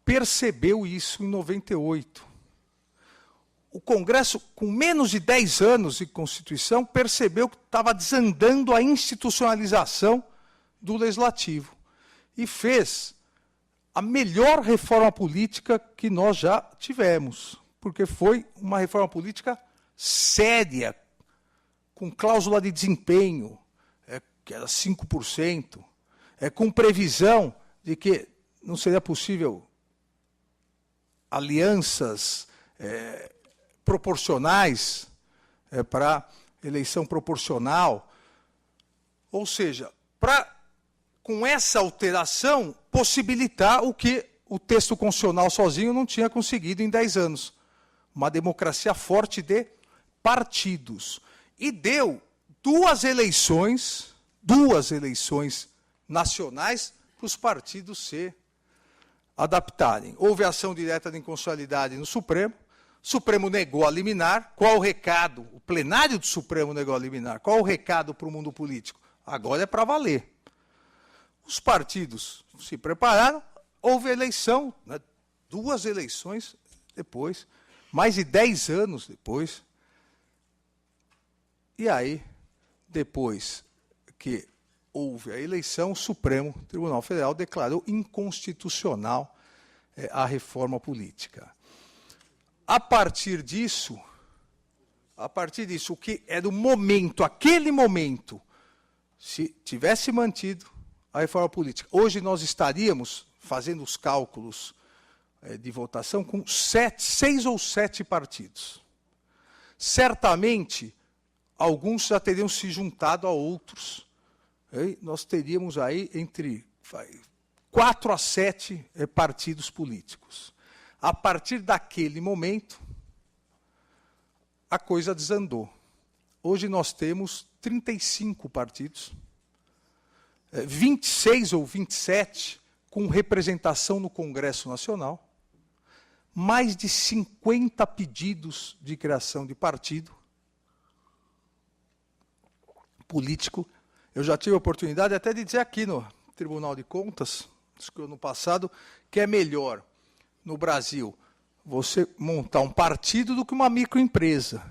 percebeu isso em 98. O Congresso, com menos de 10 anos de Constituição, percebeu que estava desandando a institucionalização do Legislativo. E fez a melhor reforma política que nós já tivemos. Porque foi uma reforma política séria, com cláusula de desempenho, que era 5%, com previsão de que não seria possível alianças proporcionais para eleição proporcional. Ou seja, para, com essa alteração, possibilitar o que o texto constitucional sozinho não tinha conseguido em 10 anos. Uma democracia forte de partidos. E deu duas eleições nacionais para os partidos se adaptarem. Houve ação direta de inconstitucionalidade no Supremo. O Supremo negou a liminar. Qual o recado? O plenário do Supremo negou a liminar. Qual o recado para o mundo político? Agora é para valer. Os partidos se prepararam, houve eleição, né? 2 eleições depois, mais de 10 anos depois. E aí, depois que houve a eleição, o Supremo Tribunal Federal declarou inconstitucional a reforma política. A partir disso, o que era o momento, aquele momento, se tivesse mantido a reforma política, hoje nós estaríamos fazendo os cálculos de votação com 6 ou 7 partidos. Certamente, alguns já teriam se juntado a outros. Nós teríamos aí entre 4 a 7 partidos políticos. A partir daquele momento, a coisa desandou. Hoje nós temos 35 partidos, 26 ou 27 com representação no Congresso Nacional, mais de 50 pedidos de criação de partido político. Eu já tive a oportunidade até de dizer aqui no Tribunal de Contas, no ano passado, que é melhor, no Brasil, você montar um partido do que uma microempresa.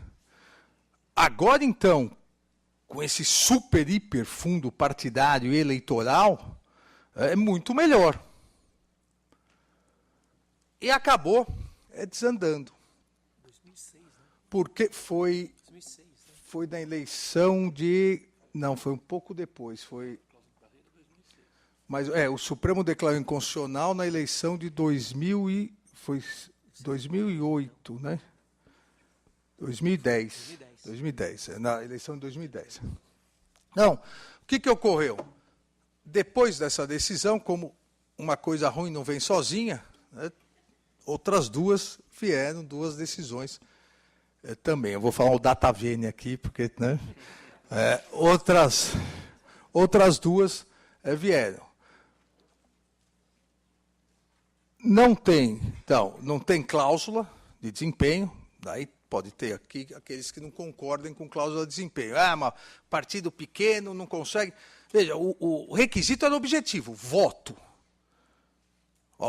Agora, então, com esse super, hiper fundo partidário e eleitoral, é muito melhor. E acabou desandando. 2006, né? Porque foi na eleição de... Não, foi um pouco depois. Mas o Supremo declarou inconstitucional na eleição de 2008, né? 2010, na eleição de 2010. Então, o que ocorreu? Depois dessa decisão, como uma coisa ruim não vem sozinha, né, outras duas vieram, 2 decisões também. Eu vou falar o data vênia aqui, porque, né, outras 2 vieram. Não tem cláusula de desempenho, daí pode ter aqui aqueles que não concordem com cláusula de desempenho. Mas partido pequeno não consegue. Veja, o requisito era objetivo, voto.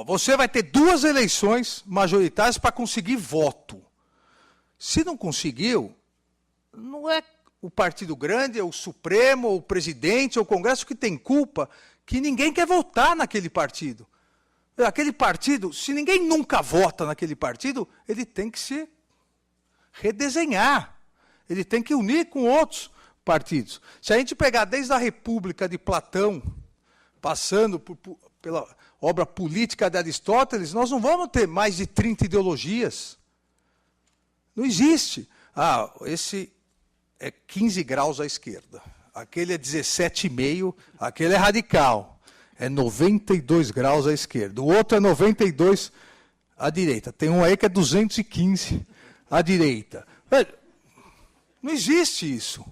Você vai ter 2 eleições majoritárias para conseguir voto. Se não conseguiu, não é o partido grande, é o Supremo, ou o presidente, ou o Congresso que tem culpa, que ninguém quer votar naquele partido. Aquele partido, se ninguém nunca vota naquele partido, ele tem que se redesenhar. Ele tem que unir com outros partidos. Se a gente pegar desde a República de Platão, passando pela obra política de Aristóteles, nós não vamos ter mais de 30 ideologias. Não existe. Esse é 15 graus à esquerda, aquele é 17,5, aquele é radical, é 92 graus à esquerda, o outro é 92 à direita. Tem um aí que é 215 à direita. Não existe isso.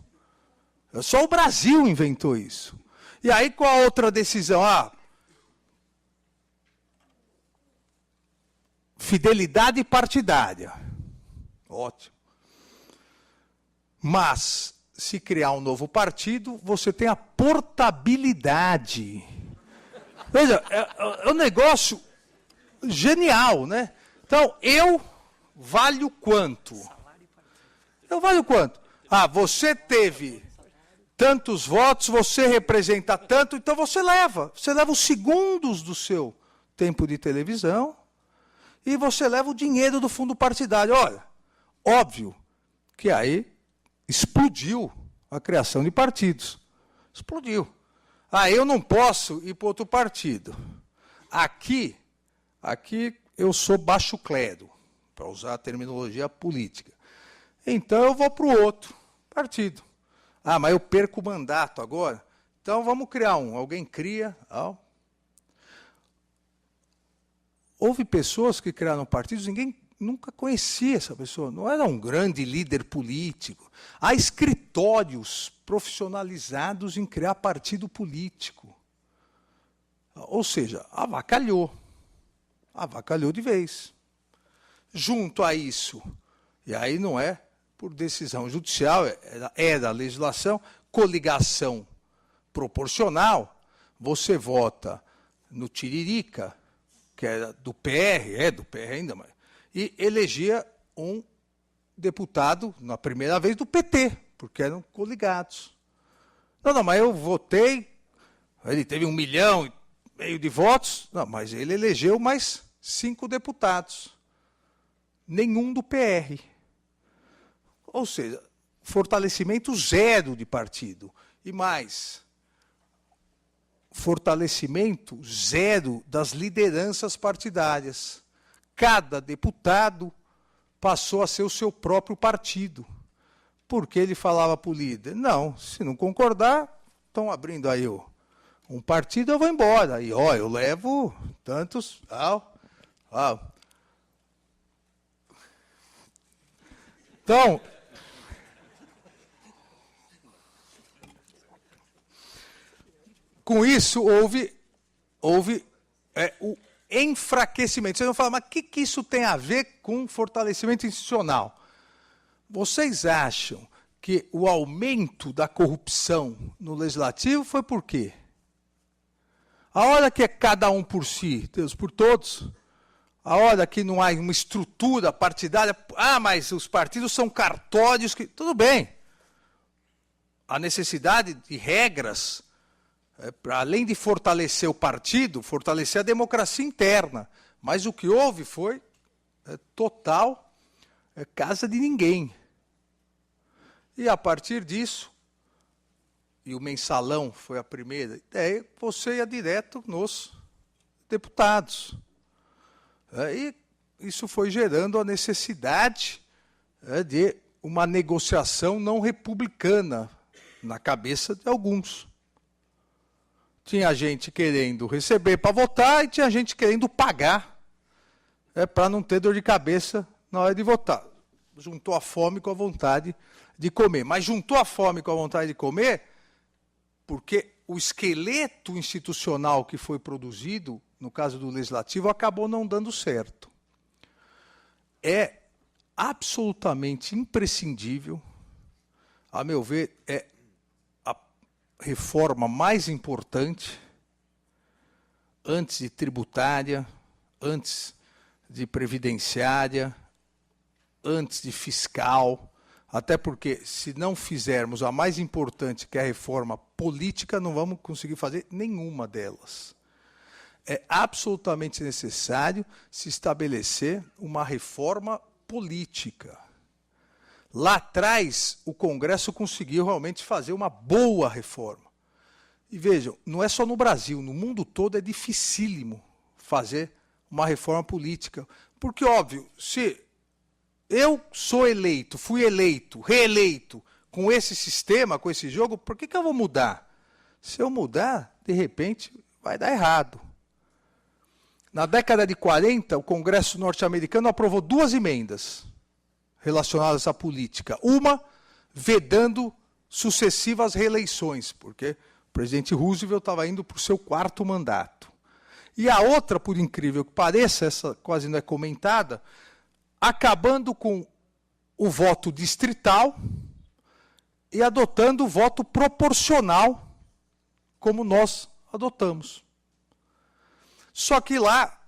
Só o Brasil inventou isso. E aí, qual a outra decisão? Fidelidade partidária. Ótimo. Mas, se criar um novo partido, você tem a portabilidade. Veja, é um negócio genial, né? Então, eu valho quanto? Eu valho quanto? Você teve tantos votos, você representa tanto, então você leva. Você leva os segundos do seu tempo de televisão e você leva o dinheiro do fundo partidário. Olha, óbvio que aí explodiu a criação de partidos. Explodiu. Eu não posso ir para outro partido. Aqui eu sou baixo clero, para usar a terminologia política. Então eu vou para o outro partido. Mas eu perco o mandato agora. Então vamos criar um. Alguém cria. Houve pessoas que criaram partidos, ninguém nunca conhecia essa pessoa. Não era um grande líder político. Há escritórios profissionalizados em criar partido político. Ou seja, avacalhou. Avacalhou de vez. Junto a isso, e aí não é por decisão judicial, é da legislação, coligação proporcional, você vota no Tiririca, que era do PR, do PR ainda, e elegia um deputado, na primeira vez, do PT, porque eram coligados. Não, mas eu votei, ele teve 1,5 milhão de votos, mas ele elegeu mais 5 deputados. Nenhum do PR. Ou seja, fortalecimento zero de partido. E mais, fortalecimento zero das lideranças partidárias. Cada deputado passou a ser o seu próprio partido. Porque ele falava para o líder, não, se não concordar, estão abrindo aí um partido, eu vou embora. E eu levo tantos... Então, com isso houve o enfraquecimento. Vocês vão falar, mas o que isso tem a ver com fortalecimento institucional? Vocês acham que o aumento da corrupção no legislativo foi por quê? A hora que é cada um por si, Deus por todos, a hora que não há uma estrutura partidária, mas os partidos são cartórios, tudo bem. A necessidade de regras, além de fortalecer o partido, fortalecer a democracia interna. Mas o que houve foi total casa de ninguém. E a partir disso, e o mensalão foi a primeira ideia, você ia direto nos deputados. E isso foi gerando a necessidade de uma negociação não republicana na cabeça de alguns. Tinha gente querendo receber para votar e tinha gente querendo pagar para não ter dor de cabeça na hora de votar. Juntou a fome com a vontade de comer. Mas juntou a fome com a vontade de comer porque o esqueleto institucional que foi produzido, no caso do Legislativo, acabou não dando certo. É absolutamente imprescindível, a meu ver, é a reforma mais importante, antes de tributária, antes de previdenciária, antes de fiscal, até porque, se não fizermos a mais importante, que é a reforma política, não vamos conseguir fazer nenhuma delas. É absolutamente necessário se estabelecer uma reforma política. Lá atrás, o Congresso conseguiu realmente fazer uma boa reforma. E vejam, não é só no Brasil, no mundo todo é dificílimo fazer uma reforma política. Porque, óbvio, se eu sou eleito, fui eleito, reeleito, com esse sistema, com esse jogo, por que eu vou mudar? Se eu mudar, de repente, vai dar errado. Na década de 40, o Congresso norte-americano aprovou 2 emendas relacionadas à política. Uma, vedando sucessivas reeleições, porque o presidente Roosevelt estava indo para o seu 4º mandato. E a outra, por incrível que pareça, essa quase não é comentada, acabando com o voto distrital e adotando o voto proporcional, como nós adotamos. Só que lá,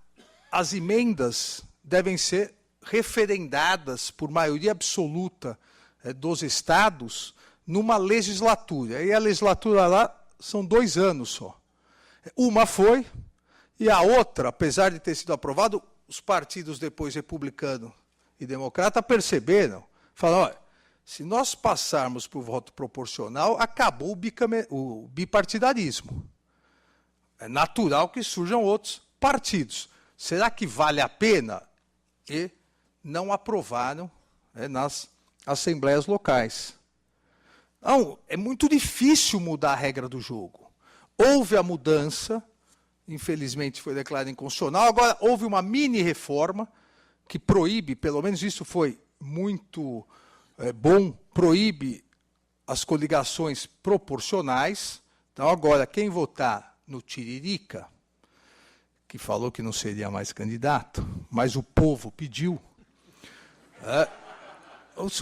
as emendas devem ser referendadas por maioria absoluta dos estados numa legislatura. E a legislatura lá são 2 anos só. Uma foi, e a outra, apesar de ter sido aprovado, os partidos depois republicano e democrata perceberam, falaram, olha, se nós passarmos para o voto proporcional, acabou o bipartidarismo. É natural que surjam outros partidos. Será que vale a pena? E não aprovaram nas assembleias locais. Não, é muito difícil mudar a regra do jogo. Houve a mudança, infelizmente foi declarada inconstitucional, agora houve uma mini-reforma que proíbe, pelo menos isso foi muito bom, proíbe as coligações proporcionais. Então, agora, quem votar no Tiririca, que falou que não seria mais candidato, mas o povo pediu,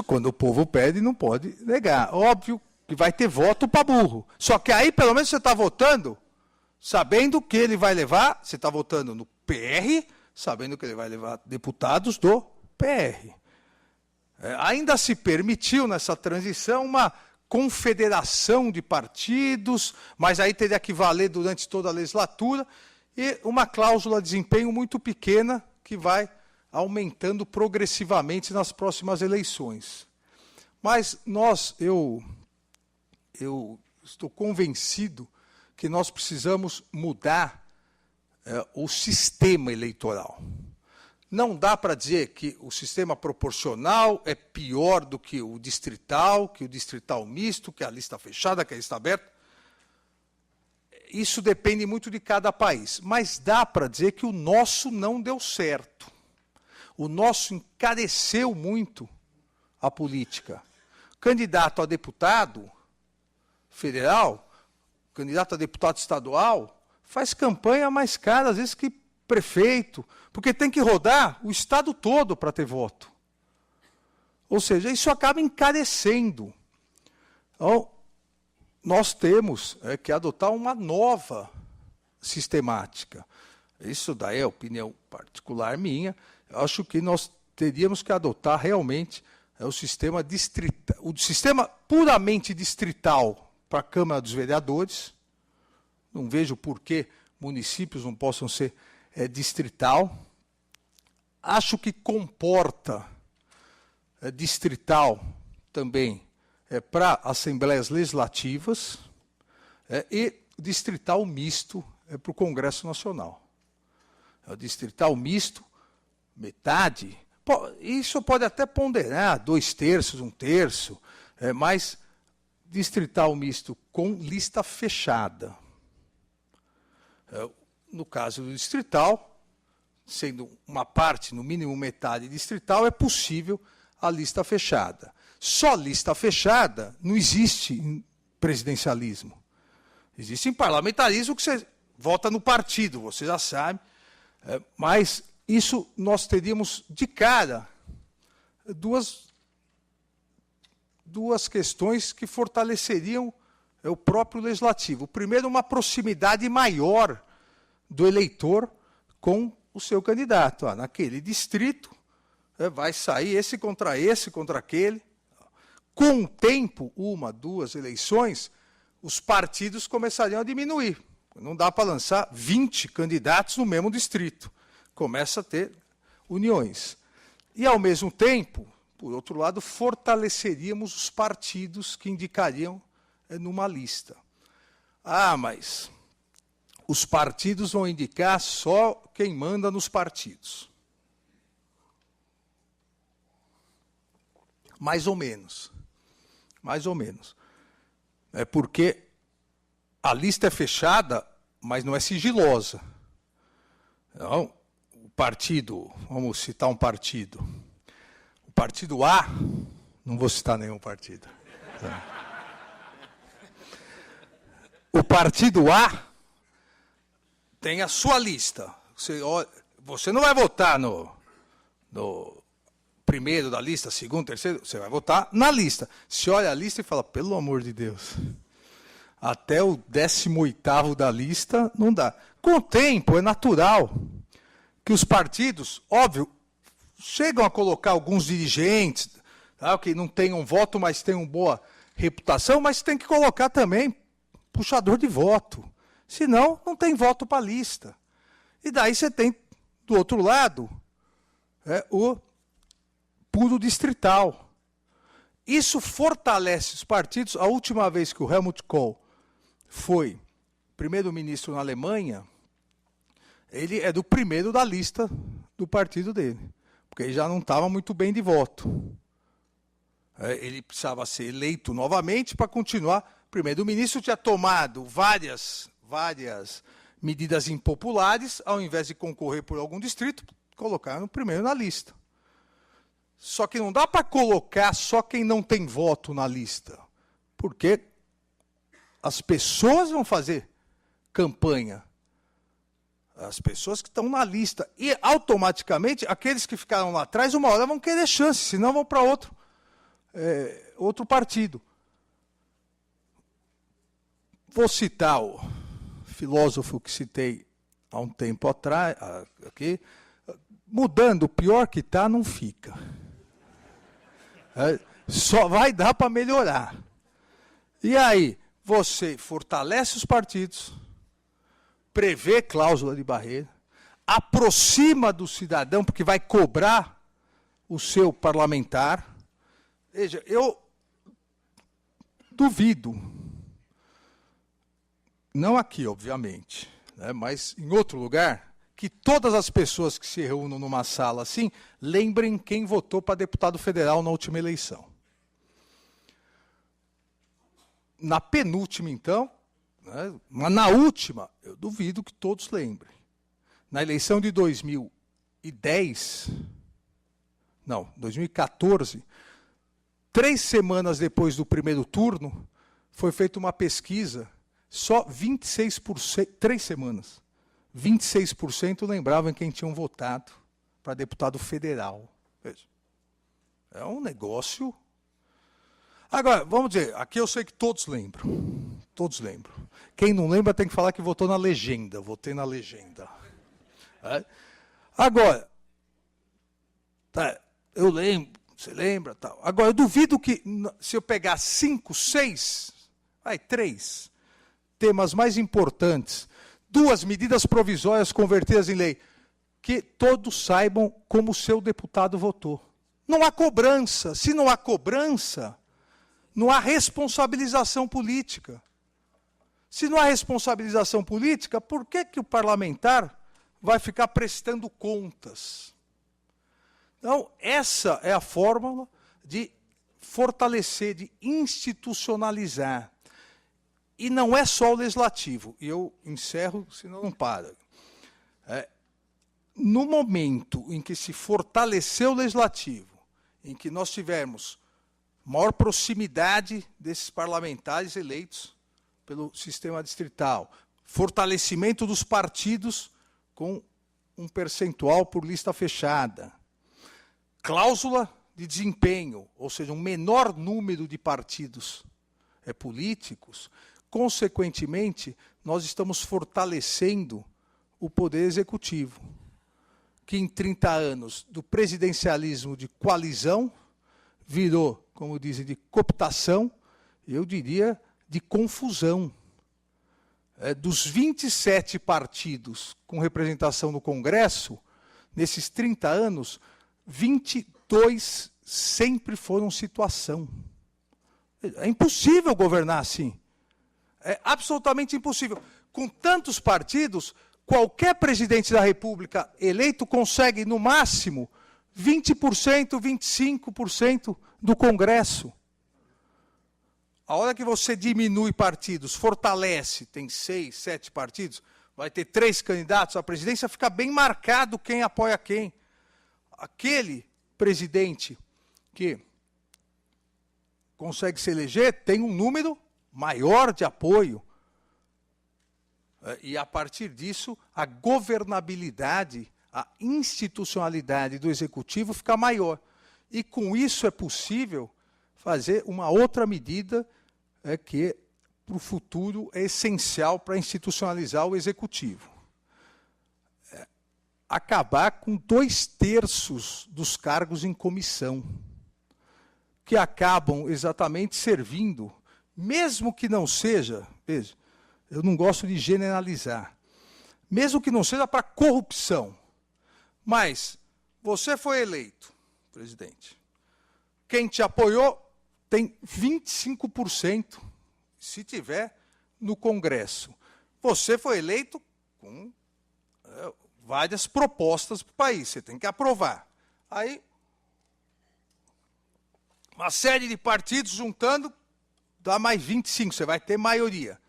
quando o povo pede, não pode negar. Óbvio que vai ter voto para burro. Só que aí, pelo menos, você está votando sabendo que ele vai levar, você está votando no PR, sabendo que ele vai levar deputados do PR. Ainda se permitiu, nessa transição, uma confederação de partidos, mas aí teria que valer durante toda a legislatura, e uma cláusula de desempenho muito pequena, que vai aumentando progressivamente nas próximas eleições. Mas eu estou convencido que nós precisamos mudar o sistema eleitoral. Não dá para dizer que o sistema proporcional é pior do que o distrital misto, que a lista fechada, que a lista aberta. Isso depende muito de cada país. Mas dá para dizer que o nosso não deu certo. O nosso encareceu muito a política. Candidato a deputado federal, candidato a deputado estadual, faz campanha mais cara, às vezes, que prefeito, porque tem que rodar o estado todo para ter voto. Ou seja, isso acaba encarecendo. Então, nós temos que adotar uma nova sistemática. Isso daí é opinião particular minha. Eu acho que nós teríamos que adotar realmente o sistema distrital, o sistema puramente distrital para a Câmara dos Vereadores. Não vejo por que municípios não possam ser distrital. Acho que comporta distrital também para assembleias legislativas e distrital misto para o Congresso Nacional. O distrital misto, metade, isso pode até ponderar, 2/3, 1/3, mas distrital misto com lista fechada. No caso do distrital, sendo uma parte, no mínimo metade distrital, é possível a lista fechada. Só lista fechada não existe em presidencialismo. Existe em parlamentarismo que você vota no partido, você já sabe, mas isso nós teríamos de cara duas questões que fortaleceriam o próprio legislativo. Primeiro, uma proximidade maior do eleitor com o seu candidato. Naquele distrito, vai sair esse, contra aquele. Com o tempo, 1, 2 eleições, os partidos começariam a diminuir. Não dá para lançar 20 candidatos no mesmo distrito. Começa a ter uniões. E, ao mesmo tempo, por outro lado, fortaleceríamos os partidos que indicariam numa lista. Ah, mas os partidos vão indicar só quem manda nos partidos. Mais ou menos. Mais ou menos. É porque a lista é fechada, mas não é sigilosa. Então, o partido, vamos citar um partido. O partido A, não vou citar nenhum partido. O partido A tem a sua lista. Você não vai votar no primeiro da lista, segundo, terceiro, você vai votar na lista. Se olha a lista e fala, pelo amor de Deus, até o 18º da lista não dá. Com o tempo, é natural que os partidos, óbvio, chegam a colocar alguns dirigentes, tá, que não tenham voto, mas tenham boa reputação, mas tem que colocar também puxador de voto. Senão, não tem voto para a lista. E daí você tem, do outro lado, o puro distrital. Isso fortalece os partidos. A última vez que o Helmut Kohl foi primeiro-ministro na Alemanha, ele é do primeiro da lista do partido dele, porque ele já não estava muito bem de voto. Ele precisava ser eleito novamente para continuar. O primeiro-ministro tinha tomado várias medidas impopulares, ao invés de concorrer por algum distrito, colocaram o primeiro na lista. Só que não dá para colocar só quem não tem voto na lista, porque as pessoas vão fazer campanha. As pessoas que estão na lista. E, automaticamente, aqueles que ficaram lá atrás, uma hora vão querer chance, senão vão para outro partido. Vou citar o filósofo que citei há um tempo atrás, aqui. Mudando, o pior que está, não fica. Só vai dar para melhorar. E aí, você fortalece os partidos, prevê cláusula de barreira, aproxima do cidadão, porque vai cobrar o seu parlamentar. Veja, eu duvido, não aqui, obviamente, né, mas em outro lugar, que todas as pessoas que se reúnam numa sala assim, lembrem quem votou para deputado federal na última eleição. Na penúltima, então, né, mas na última, eu duvido que todos lembrem. Na eleição de 2014, 3 semanas depois do primeiro turno, foi feita uma pesquisa, só 26%, 3 semanas, 26% lembravam quem tinham votado para deputado federal. Veja, é um negócio. Agora, vamos dizer, aqui eu sei que todos lembram. Todos lembram. Quem não lembra tem que falar que votou na legenda. Votei na legenda. Agora, tá, eu lembro, você lembra, tal. Agora, eu duvido que, se eu pegar 5, 6, 3 temas mais importantes, 2 medidas provisórias convertidas em lei, que todos saibam como o seu deputado votou. Não há cobrança. Se não há cobrança, não há responsabilização política. Se não há responsabilização política, por que o parlamentar vai ficar prestando contas? Então, essa é a fórmula de fortalecer, de institucionalizar. E não é só o legislativo. E eu encerro, senão não para. No momento em que se fortaleceu o legislativo, em que nós tivermos maior proximidade desses parlamentares eleitos pelo sistema distrital, fortalecimento dos partidos com um percentual por lista fechada, cláusula de desempenho, ou seja, um menor número de partidos políticos, consequentemente, nós estamos fortalecendo o poder executivo, que em 30 anos do presidencialismo de coalizão virou, como dizem, de cooptação, eu diria, de confusão. Dos 27 partidos com representação no Congresso, nesses 30 anos, 22 sempre foram situação. É impossível governar assim. É absolutamente impossível. Com tantos partidos, qualquer presidente da República eleito consegue, no máximo, 20%, 25% do Congresso. A hora que você diminui partidos, fortalece, tem 6, 7 partidos, vai ter 3 candidatos à presidência, fica bem marcado quem apoia quem. Aquele presidente que consegue se eleger tem um número maior de apoio. E, a partir disso, a governabilidade, a institucionalidade do Executivo fica maior. E, com isso, é possível fazer uma outra medida que, para o futuro, é essencial para institucionalizar o Executivo. Acabar com 2/3 dos cargos em comissão, que acabam exatamente servindo, mesmo que não seja, veja, eu não gosto de generalizar, mesmo que não seja para corrupção, mas você foi eleito, presidente, quem te apoiou tem 25%, se tiver no Congresso. Você foi eleito com várias propostas para o país, você tem que aprovar. Aí, uma série de partidos juntando, dá mais 25, você vai ter maioria.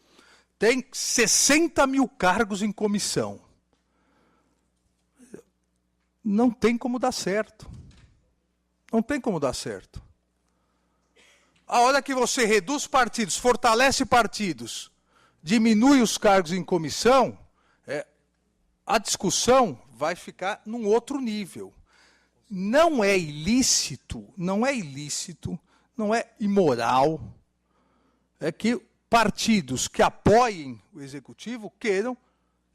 Tem 60 mil cargos em comissão. Não tem como dar certo. Não tem como dar certo. A hora que você reduz partidos, fortalece partidos, diminui os cargos em comissão, a discussão vai ficar num outro nível. Não é ilícito, não é imoral, que partidos que apoiem o Executivo queiram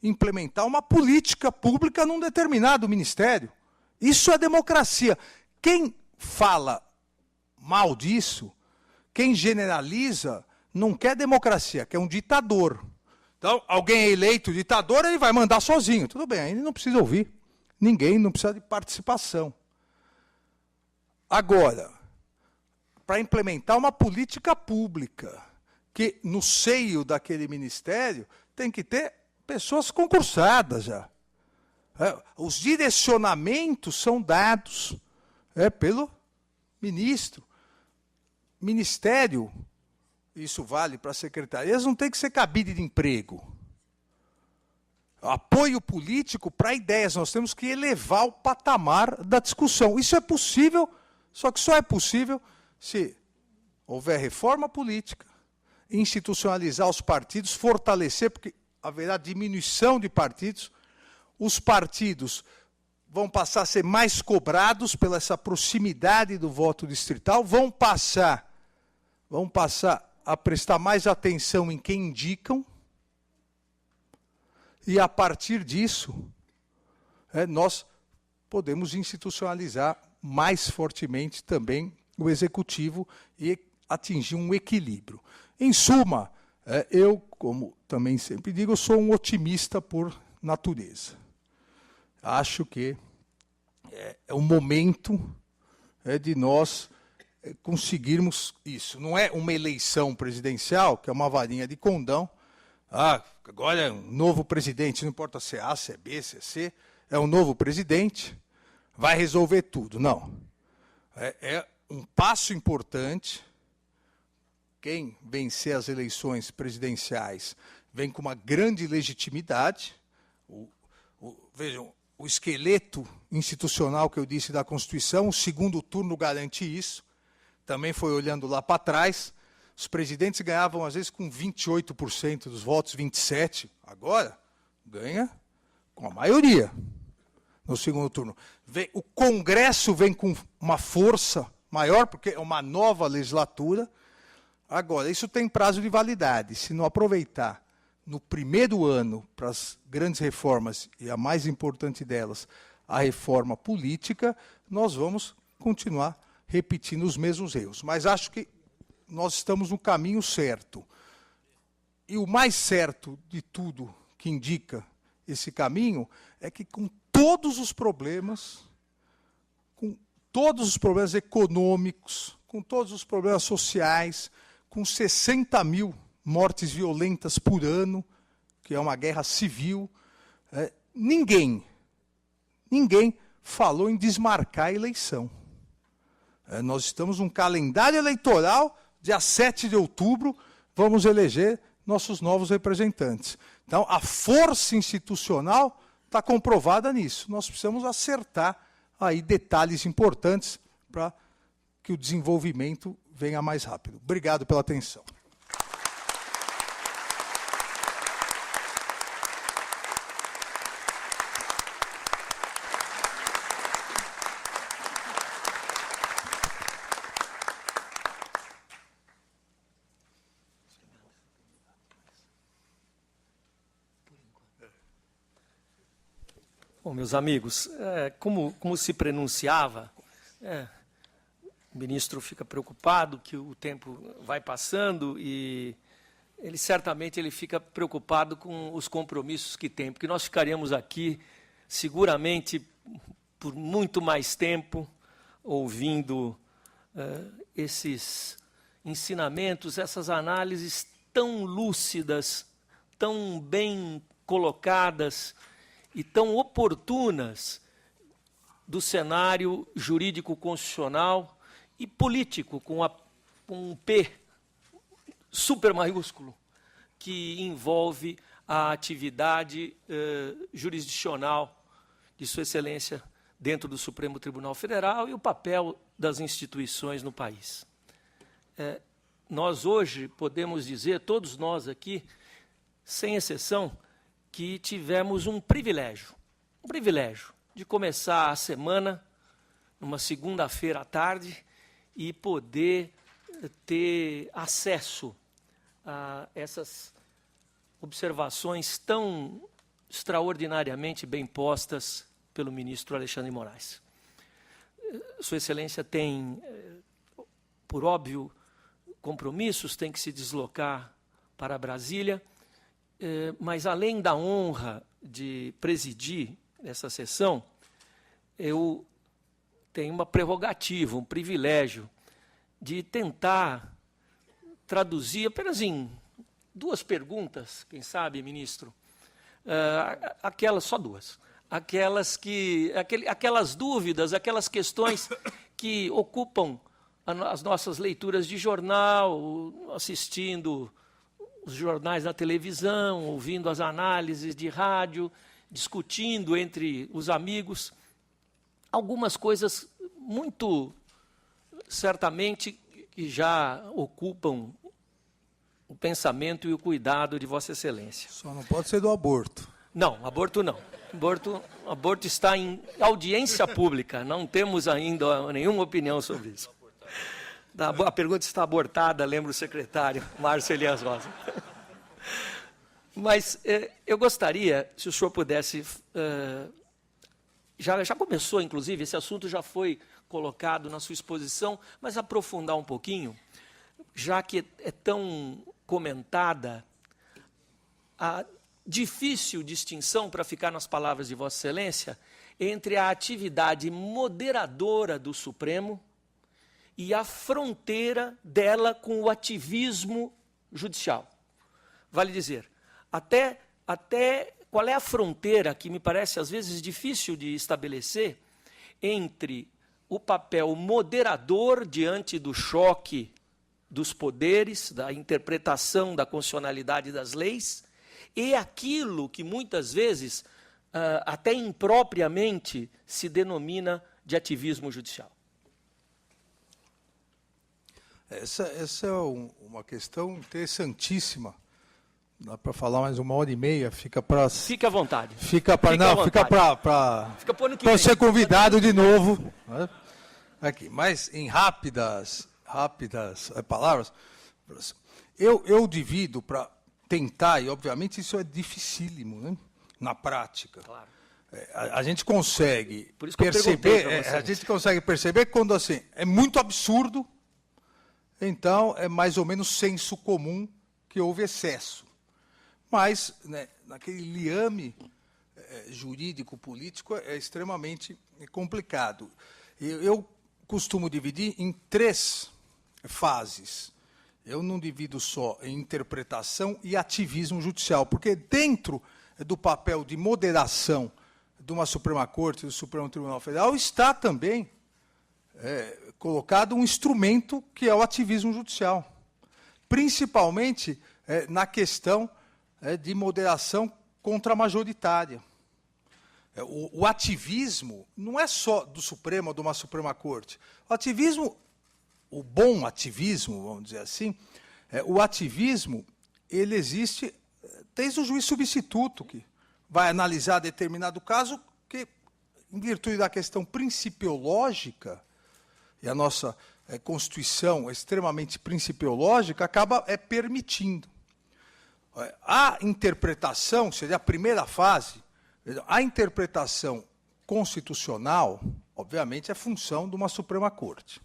implementar uma política pública num determinado ministério. Isso é democracia. Quem fala mal disso, quem generaliza, não quer democracia, quer um ditador. Então, alguém é eleito ditador, ele vai mandar sozinho. Tudo bem, aí ele não precisa ouvir. Ninguém, não precisa de participação. Agora, para implementar uma política pública, que no seio daquele ministério tem que ter pessoas concursadas já. Os direcionamentos são dados pelo ministro. Ministério, isso vale para secretarias, não tem que ser cabide de emprego. Apoio político para ideias, nós temos que elevar o patamar da discussão. Isso é possível, só que só é possível se houver reforma política, institucionalizar os partidos, fortalecer, porque haverá diminuição de partidos, os partidos vão passar a ser mais cobrados pela essa proximidade do voto distrital, vão passar a prestar mais atenção em quem indicam, e a partir disso, nós podemos institucionalizar mais fortemente também o Executivo e atingir um equilíbrio. Em suma, eu, como também sempre digo, eu sou um otimista por natureza. Acho que é o momento de nós conseguirmos isso. Não é uma eleição presidencial, que é uma varinha de condão. Agora é um novo presidente, não importa se é A, se é B, se é C, é um novo presidente, vai resolver tudo. Não. É um passo importante. Quem vencer as eleições presidenciais vem com uma grande legitimidade. Vejam, o esqueleto institucional que eu disse da Constituição, o segundo turno garante isso. Também foi olhando lá para trás. Os presidentes ganhavam, às vezes, com 28% dos votos, 27%. Agora, ganha com a maioria no segundo turno. O Congresso vem com uma força maior, porque é uma nova legislatura. Agora, isso tem prazo de validade. Se não aproveitar no primeiro ano para as grandes reformas, e a mais importante delas, a reforma política, nós vamos continuar repetindo os mesmos erros. Mas acho que nós estamos no caminho certo. E o mais certo de tudo que indica esse caminho é que, com todos os problemas, com todos os problemas econômicos, com todos os problemas sociais, com 60 mil mortes violentas por ano, que é uma guerra civil, ninguém falou em desmarcar a eleição. Nós estamos num calendário eleitoral, dia 7 de outubro, vamos eleger nossos novos representantes. Então, a força institucional está comprovada nisso. Nós precisamos acertar aí detalhes importantes para que o desenvolvimento venha mais rápido. Obrigado pela atenção. Bom, meus amigos, como se pronunciava, o ministro fica preocupado que o tempo vai passando e certamente ele fica preocupado com os compromissos que tem, porque nós ficaríamos aqui seguramente por muito mais tempo ouvindo esses ensinamentos, essas análises tão lúcidas, tão bem colocadas e tão oportunas do cenário jurídico constitucional e político, com um P super maiúsculo, que envolve a atividade jurisdicional de Sua Excelência dentro do Supremo Tribunal Federal e o papel das instituições no país. Nós hoje podemos dizer, todos nós aqui, sem exceção, que tivemos um privilégio de começar a semana, numa segunda-feira à tarde, e poder ter acesso a essas observações tão extraordinariamente bem postas pelo ministro Alexandre de Moraes. Sua Excelência tem, por óbvio, compromissos, tem que se deslocar para Brasília, mas, além da honra de presidir essa sessão, eu tenho uma prerrogativa, um privilégio de tentar traduzir apenas em 2 perguntas, quem sabe, ministro, só 2, aquelas dúvidas, aquelas questões que ocupam as nossas leituras de jornal, assistindo os jornais na televisão, ouvindo as análises de rádio, discutindo entre os amigos, algumas coisas muito certamente que já ocupam o pensamento e o cuidado de Vossa Excelência. Só não pode ser do aborto. Não, aborto não. Aborto está em audiência pública, não temos ainda nenhuma opinião sobre isso. A pergunta está abortada, lembra o secretário, Márcio Elias Rosa. Mas eu gostaria, se o senhor pudesse... Já começou, inclusive, esse assunto já foi colocado na sua exposição, mas aprofundar um pouquinho, já que é tão comentada a difícil distinção, para ficar nas palavras de Vossa Excelência, entre a atividade moderadora do Supremo e a fronteira dela com o ativismo judicial. Vale dizer, até qual é a fronteira, que me parece às vezes difícil de estabelecer, entre o papel moderador diante do choque dos poderes, da interpretação da constitucionalidade das leis, e aquilo que muitas vezes, até impropriamente, se denomina de ativismo judicial. Essa é uma questão interessantíssima. Dá para falar mais 1h30, fica para... Fique à vontade. Fica para ser convidado de novo. Aqui, mas em rápidas palavras, eu divido para tentar, e obviamente isso é dificílimo, né, na prática. Claro. A gente consegue perceber quando assim, é muito absurdo, então é mais ou menos senso comum que houve excesso. Mas, né, naquele liame jurídico-político é extremamente complicado. Eu costumo dividir em 3 fases. Eu não divido só em interpretação e ativismo judicial, porque dentro do papel de moderação de uma Suprema Corte e do Supremo Tribunal Federal está também colocado um instrumento que é o ativismo judicial, principalmente na questão de moderação contramajoritária. O ativismo não é só do Supremo ou de uma Suprema Corte. O ativismo, o bom ativismo, vamos dizer assim, o ativismo ele existe desde o juiz substituto, que vai analisar determinado caso, que, em virtude da questão principiológica, e a nossa Constituição é extremamente principiológica, acaba permitindo. A interpretação, seria a primeira fase, a interpretação constitucional, obviamente, é função de uma Suprema Corte.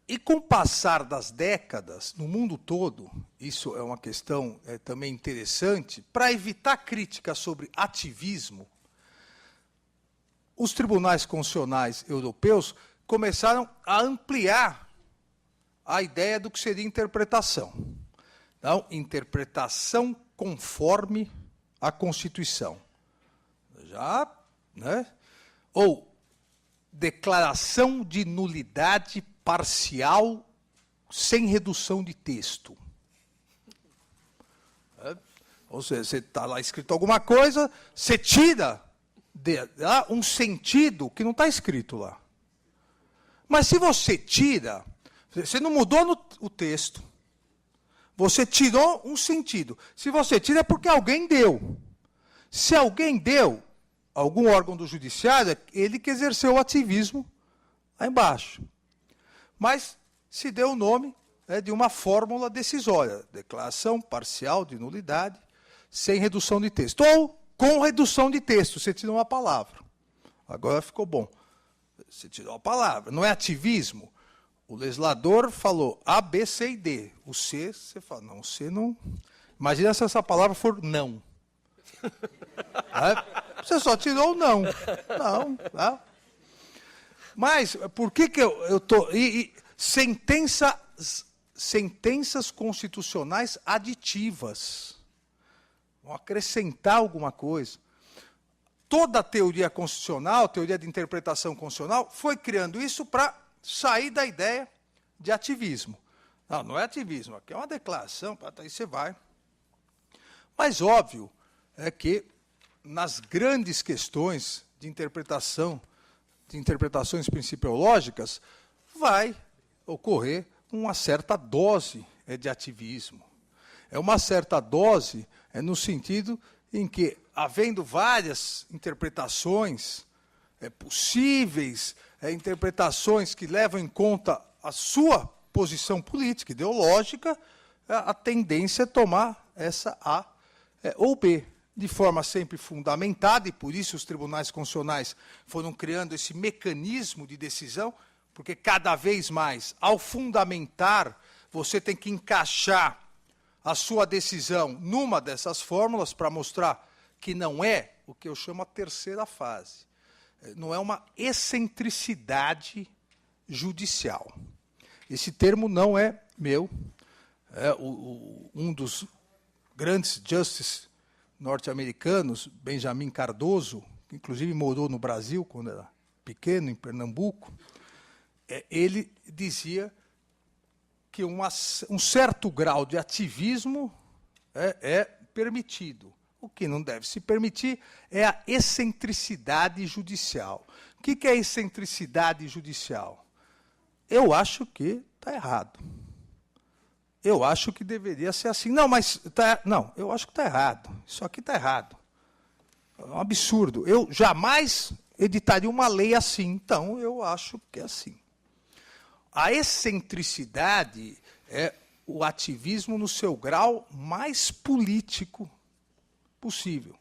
E com o passar das décadas, no mundo todo, isso é uma questão também interessante, para evitar críticas sobre ativismo, os tribunais constitucionais europeus começaram a ampliar a ideia do que seria interpretação. Então, interpretação conforme a Constituição. Já, né? Ou declaração de nulidade parcial sem redução de texto. Ou seja, você está lá escrito alguma coisa, você tira um sentido que não está escrito lá. Mas se você tira, você não mudou o texto, você tirou um sentido. Se você tira é porque alguém deu. Se alguém deu, algum órgão do judiciário, é ele que exerceu o ativismo lá embaixo. Mas se deu o nome de uma fórmula decisória, declaração parcial de nulidade, sem redução de texto. Ou com redução de texto, você tirou uma palavra. Agora ficou bom. Você tirou a palavra. Não é ativismo. O legislador falou A, B, C e D. O C, você fala, não, o C não... Imagina se essa palavra for não. Você só tirou o não. Não, tá? Mas por que eu estou... Sentenças constitucionais aditivas. Vão acrescentar alguma coisa. Toda a teoria constitucional, teoria de interpretação constitucional, foi criando isso para sair da ideia de ativismo. Não, não é ativismo, aqui é uma declaração, aí você vai. Mas óbvio é que nas grandes questões de interpretação, de interpretações principiológicas, vai ocorrer uma certa dose de ativismo. É uma certa dose no sentido em que, havendo várias interpretações possíveis, interpretações que levam em conta a sua posição política, ideológica, a tendência é tomar essa A ou B, de forma sempre fundamentada, e por isso os tribunais constitucionais foram criando esse mecanismo de decisão, porque cada vez mais, ao fundamentar, você tem que encaixar a sua decisão numa dessas fórmulas para mostrar que não é o que eu chamo a terceira fase. Não é uma excentricidade judicial. Esse termo não é meu. Um dos grandes justices norte-americanos, Benjamin Cardoso, que inclusive morou no Brasil quando era pequeno, em Pernambuco, ele dizia que um certo grau de ativismo é permitido. O que não deve se permitir é a excentricidade judicial. O que é excentricidade judicial? Eu acho que está errado. Eu acho que deveria ser assim. Não, mas não, eu acho que está errado. Isso aqui está errado. É um absurdo. Eu jamais editaria uma lei assim. Então, eu acho que é assim. A excentricidade é o ativismo no seu grau mais político possível.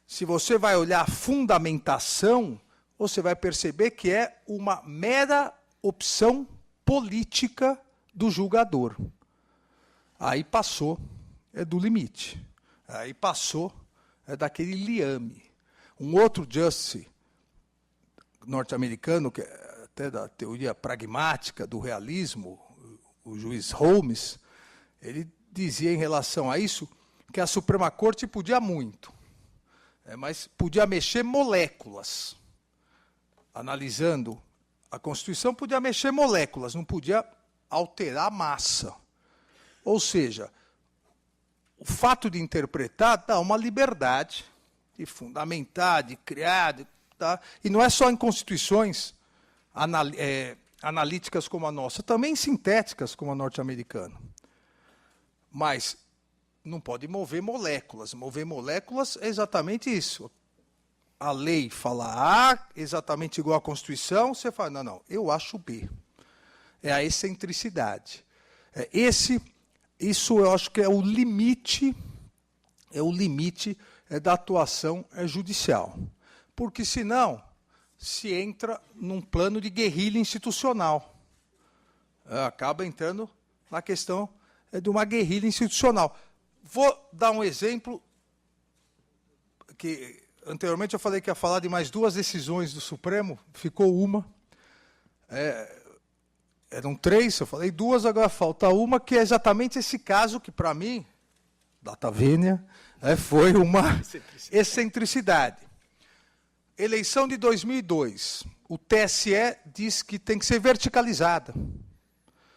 Se você vai olhar a fundamentação, você vai perceber que é uma mera opção política do julgador. Aí passou do limite. Aí passou daquele liame. Um outro justice norte-americano, que até da teoria pragmática do realismo, o juiz Holmes, ele dizia em relação a isso que a Suprema Corte podia muito, mas podia mexer moléculas. Analisando a Constituição, podia mexer moléculas, não podia alterar a massa. Ou seja, o fato de interpretar dá uma liberdade de fundamentar, de criar, e não é só em constituições analíticas como a nossa, também sintéticas como a norte-americana. Mas não pode mover moléculas. Mover moléculas é exatamente isso. A lei fala A, exatamente igual à Constituição, você fala, não, eu acho B. É a excentricidade. Isso eu acho que é o limite da atuação judicial. Porque, senão, se entra num plano de guerrilha institucional. Acaba entrando na questão de uma guerrilha institucional. Vou dar um exemplo que, anteriormente, eu falei que ia falar de mais 2 decisões do Supremo, ficou uma. Eram 3, eu falei 2, agora falta uma, que é exatamente esse caso que, para mim, data vênia, foi uma excentricidade. Eleição de 2002, o TSE diz que tem que ser verticalizada.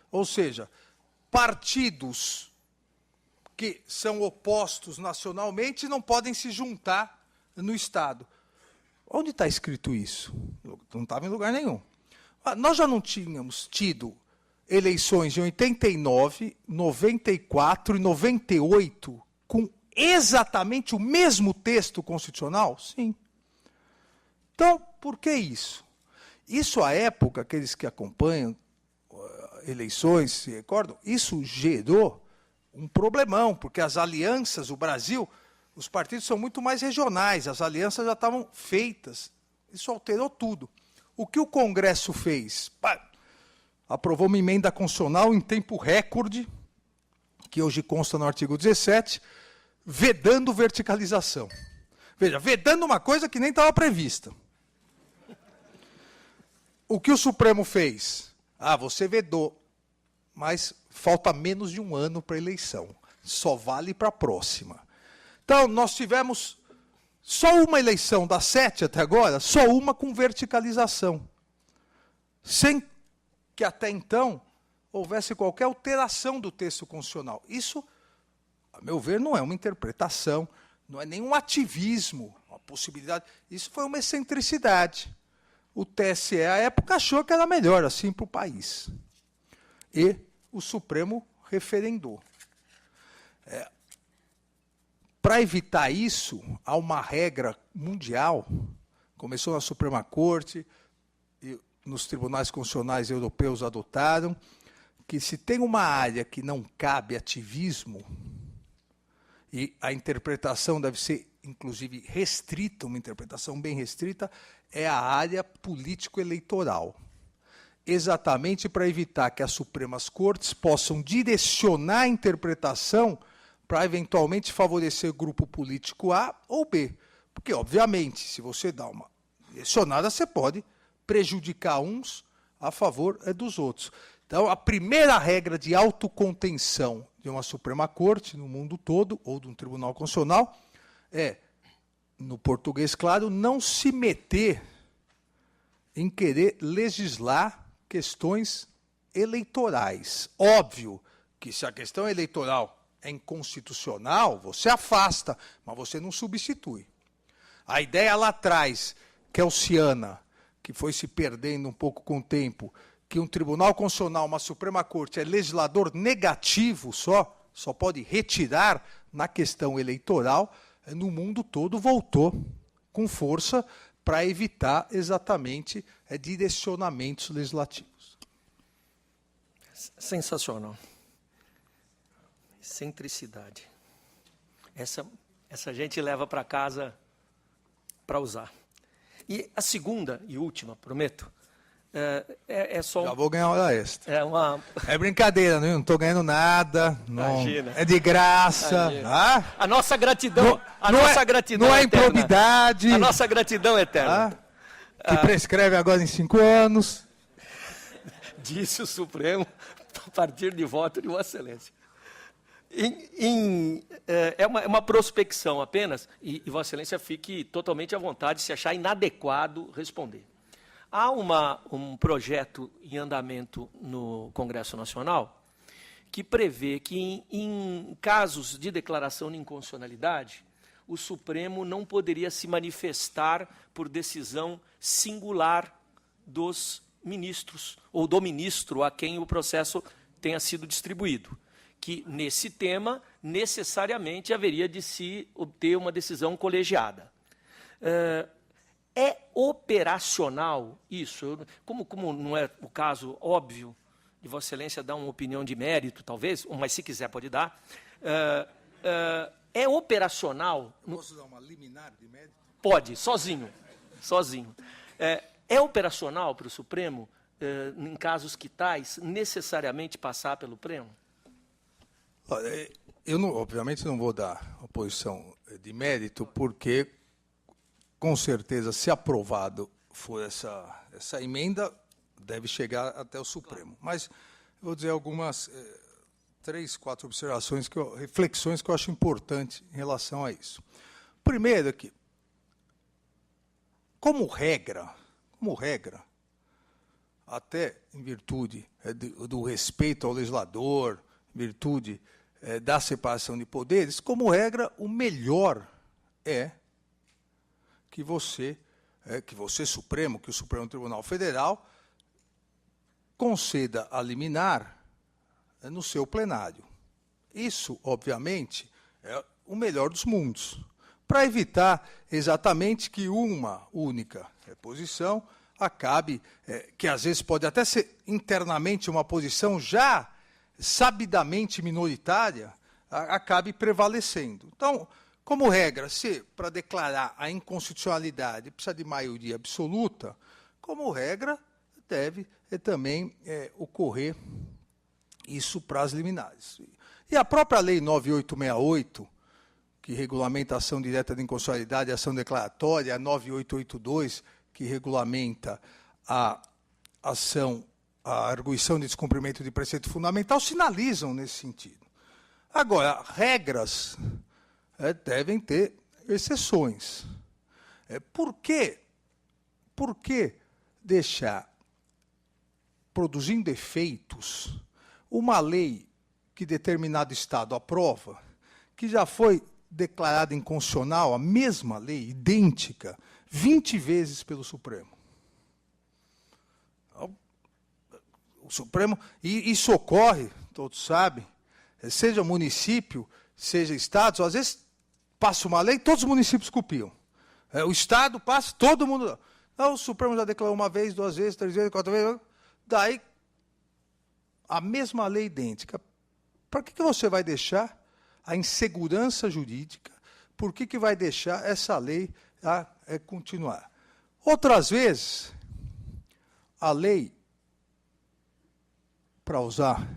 Ou seja, partidos que são opostos nacionalmente não podem se juntar no Estado. Onde está escrito isso? Não estava em lugar nenhum. Nós já não tínhamos tido eleições em 89, 94 e 98 com exatamente o mesmo texto constitucional? Sim. Então, por que isso? Isso, à época, aqueles que acompanham eleições se recordam, isso gerou um problemão, porque as alianças, o Brasil, os partidos são muito mais regionais, as alianças já estavam feitas. Isso alterou tudo. O que o Congresso fez? Aprovou uma emenda constitucional em tempo recorde, que hoje consta no artigo 17, vedando verticalização. Veja, vedando uma coisa que nem estava prevista. O que o Supremo fez? Você vedou, mas falta menos de 1 ano para a eleição. Só vale para a próxima. Então, nós tivemos só uma eleição das 7 até agora, só uma com verticalização. Sem que até então houvesse qualquer alteração do texto constitucional. Isso, a meu ver, não é uma interpretação, não é nenhum ativismo, uma possibilidade. Isso foi uma excentricidade. O TSE, à época, achou que era melhor assim para o país. E o Supremo referendou. Para evitar isso, há uma regra mundial, começou na Suprema Corte, e nos tribunais constitucionais europeus adotaram, que se tem uma área que não cabe ativismo, e a interpretação deve ser, inclusive, restrita, uma interpretação bem restrita, é a área político-eleitoral. Exatamente para evitar que as Supremas Cortes possam direcionar a interpretação para, eventualmente, favorecer o grupo político A ou B. Porque, obviamente, se você dá uma direcionada, você pode prejudicar uns a favor dos outros. Então, a primeira regra de autocontenção de uma Suprema Corte, no mundo todo, ou de um Tribunal Constitucional, é, no português claro, não se meter em querer legislar questões eleitorais. Óbvio que se a questão eleitoral é inconstitucional, você afasta, mas você não substitui. A ideia lá atrás, kelsciana, que foi se perdendo um pouco com o tempo, que um Tribunal Constitucional, uma Suprema Corte, é legislador negativo só pode retirar na questão eleitoral, no mundo todo voltou com força para evitar exatamente direcionamentos legislativos. Sensacional. Excentricidade. Essa a gente leva para casa para usar. E a segunda e última, prometo, é só... Já vou ganhar hora extra. É brincadeira, não estou ganhando nada. Não, Imagina. É de graça. A nossa gratidão, gratidão não é eterna. improbidade. A nossa gratidão eterna. Que prescreve agora em 5 anos. disse o Supremo a partir de voto de Vossa Excelência. É uma prospecção apenas, e Vossa Excelência fique totalmente à vontade se achar inadequado responder. Há um projeto em andamento no Congresso Nacional que prevê que, em casos de declaração de inconstitucionalidade, o Supremo não poderia se manifestar por decisão singular dos ministros, ou do ministro a quem o processo tenha sido distribuído. Que, nesse tema, necessariamente haveria de se obter uma decisão colegiada. É operacional isso? Como não é o caso óbvio de Vossa Excelência dar uma opinião de mérito, talvez, mas se quiser pode dar, é operacional... Posso dar uma liminar de mérito? Pode, sozinho. É operacional para o Supremo, em casos que tais, necessariamente passar pelo Pleno? Eu, obviamente, não vou dar uma posição de mérito, porque, com certeza, se aprovado for essa emenda, deve chegar até o Supremo. Mas eu vou dizer algumas, 3, 4 observações, reflexões que eu acho importantes em relação a isso. Primeiro é que, como regra, até em virtude do respeito ao legislador, em virtude da separação de poderes, como regra, o melhor é que você, Supremo, que o Supremo Tribunal Federal, conceda a liminar no seu plenário. Isso, obviamente, é o melhor dos mundos, para evitar exatamente que uma única posição acabe, que às vezes pode até ser internamente uma posição já sabidamente minoritária, acabe prevalecendo. Então, como regra, se para declarar a inconstitucionalidade precisa de maioria absoluta, como regra, deve também ocorrer isso para as liminares. E a própria Lei 9868, que regulamenta a ação direta de inconstitucionalidade e ação declaratória, a 9882, que regulamenta a ação, a arguição de descumprimento de preceito fundamental, sinalizam nesse sentido. Agora, regras devem ter exceções. Por que deixar, produzindo efeitos, uma lei que determinado Estado aprova, que já foi declarada inconstitucional, a mesma lei, idêntica, 20 vezes pelo Supremo? O Supremo, e isso ocorre, todos sabem, seja município, seja Estado, às vezes passa uma lei, todos os municípios copiam. O Estado passa, todo mundo... Não, o Supremo já declarou uma vez, 2 vezes, 3 vezes, 4 vezes, daí a mesma lei idêntica. Para que você vai deixar a insegurança jurídica? Por que vai deixar essa lei continuar? Outras vezes, a lei, para usar a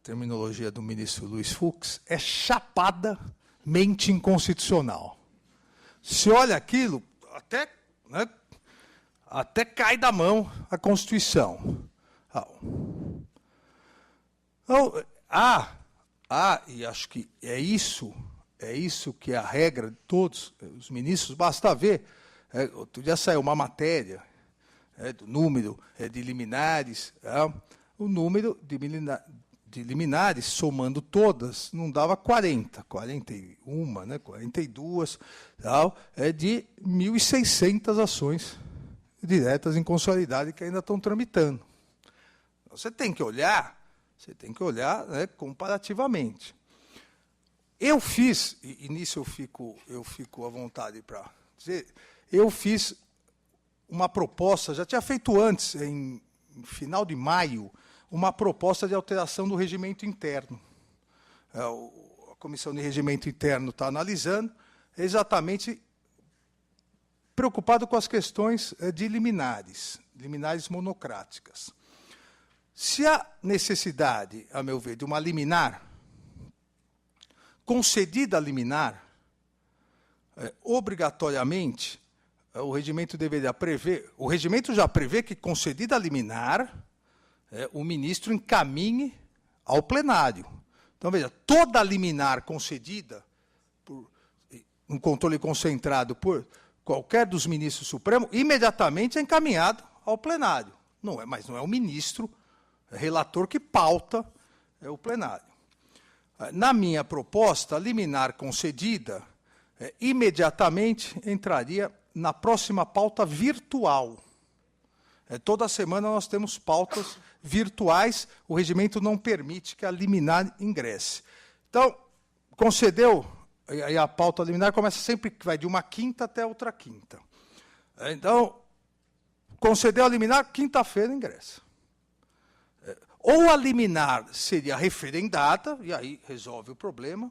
terminologia do ministro Luiz Fux, é chapadamente inconstitucional. Se olha aquilo, até cai da mão a Constituição. E acho que é isso que é a regra de todos os ministros. Basta ver, outro dia saiu uma matéria do número de liminares, o número de liminares, somando todas, não dava 40, 41, 42, de 1.600 ações diretas em inconstitucionalidade que ainda estão tramitando. Você tem que olhar comparativamente. Eu fiz, e nisso eu fico à vontade para dizer, eu fiz uma proposta, já tinha feito antes, em final de maio, uma proposta de alteração do regimento interno. A Comissão de Regimento Interno está analisando, exatamente preocupado com as questões de liminares monocráticas. Se há necessidade, a meu ver, de uma liminar, concedida a liminar, obrigatoriamente, o regimento deveria prever, o regimento já prevê que, concedida a liminar, o ministro encaminhe ao plenário. Então, veja, toda liminar concedida por um controle concentrado por qualquer dos ministros supremos, imediatamente é encaminhado ao plenário. Não é, mas não é o ministro relator que pauta o plenário. Na minha proposta, a liminar concedida imediatamente entraria na próxima pauta virtual. Toda semana nós temos pautas virtuais, o regimento não permite que a liminar ingresse. Então, concedeu, aí a pauta liminar começa sempre, vai de uma quinta até outra quinta. Então, concedeu a liminar, quinta-feira ingressa. Ou a liminar seria referendada, e aí resolve o problema,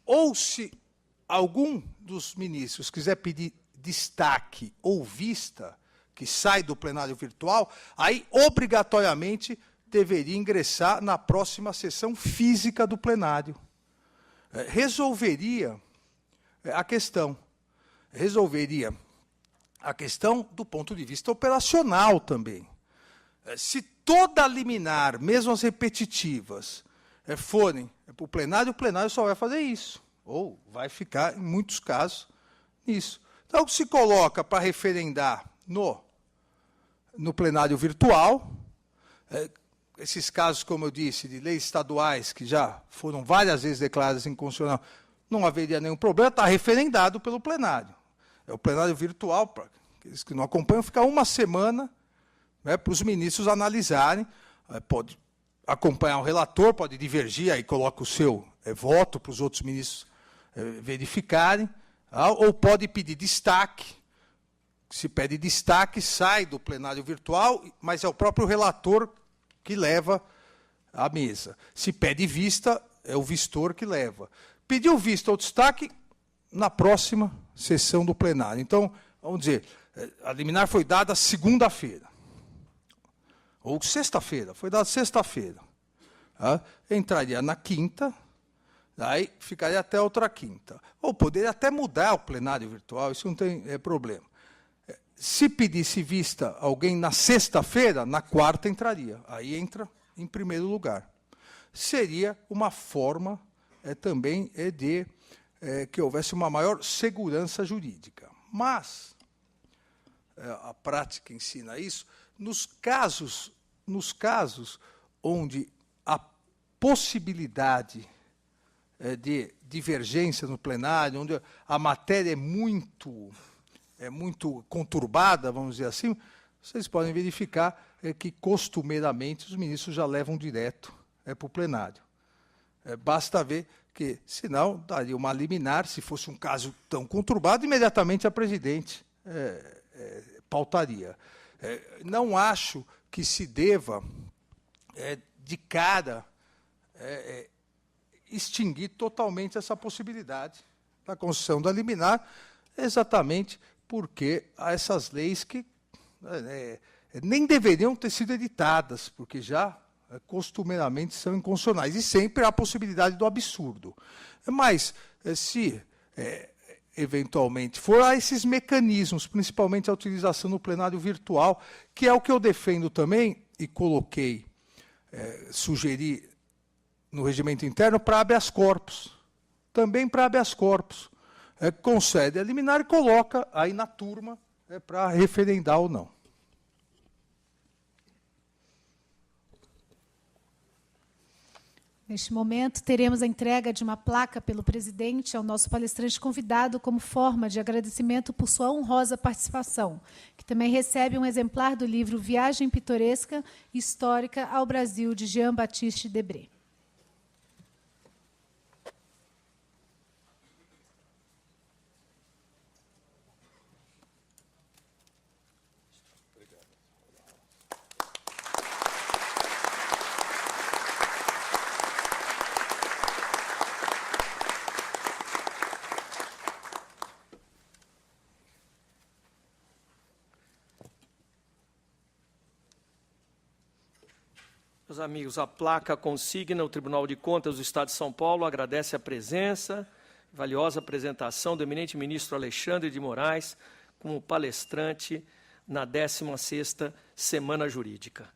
ou se algum dos ministros quiser pedir destaque ou vista, que sai do plenário virtual, aí obrigatoriamente deveria ingressar na próxima sessão física do plenário. Resolveria a questão. Resolveria a questão do ponto de vista operacional também. Se toda liminar, mesmo as repetitivas, forem para o plenário só vai fazer isso. Ou vai ficar, em muitos casos, nisso. Então, se coloca para referendar no plenário virtual, esses casos, como eu disse, de leis estaduais, que já foram várias vezes declaradas inconstitucional, não haveria nenhum problema, está referendado pelo plenário. O plenário virtual, para aqueles que não acompanham, fica uma semana para os ministros analisarem, pode acompanhar o relator, pode divergir, aí coloca o seu voto para os outros ministros verificarem, ou pode pedir destaque. Se pede destaque, sai do plenário virtual, mas é o próprio relator que leva à mesa. Se pede vista, é o vistor que leva. Pediu vista ou destaque na próxima sessão do plenário. Então, vamos dizer, a liminar foi dada segunda-feira. Ou sexta-feira, foi dada sexta-feira. Entraria na quinta, aí ficaria até outra quinta. Ou poderia até mudar o plenário virtual, isso não tem problema. Se pedisse vista alguém na sexta-feira, na quarta entraria. Aí entra em primeiro lugar. Seria uma forma também de que houvesse uma maior segurança jurídica. Mas a prática ensina isso. Nos casos onde a possibilidade de divergência no plenário, onde a matéria é muito conturbada, vamos dizer assim, vocês podem verificar que, costumeiramente, os ministros já levam direto para o plenário. Basta ver que, senão, daria uma liminar, se fosse um caso tão conturbado, imediatamente a presidente pautaria. Não acho que se deva, de cara, extinguir totalmente essa possibilidade da concessão da liminar, exatamente porque há essas leis que nem deveriam ter sido editadas, porque já costumeiramente são inconstitucionais, e sempre há a possibilidade do absurdo. Mas, se eventualmente for, há esses mecanismos, principalmente a utilização no plenário virtual, que é o que eu defendo também, e coloquei, sugeri no regimento interno, para habeas corpus. Também para habeas corpus. Concede a liminar e coloca aí na turma para referendar ou não. Neste momento, teremos a entrega de uma placa pelo presidente ao nosso palestrante convidado como forma de agradecimento por sua honrosa participação, que também recebe um exemplar do livro Viagem Pitoresca e Histórica ao Brasil, de Jean-Baptiste Debré. Meus amigos, a placa consigna o Tribunal de Contas do Estado de São Paulo agradece a presença, valiosa apresentação do eminente ministro Alexandre de Moraes como palestrante na 16ª Semana Jurídica.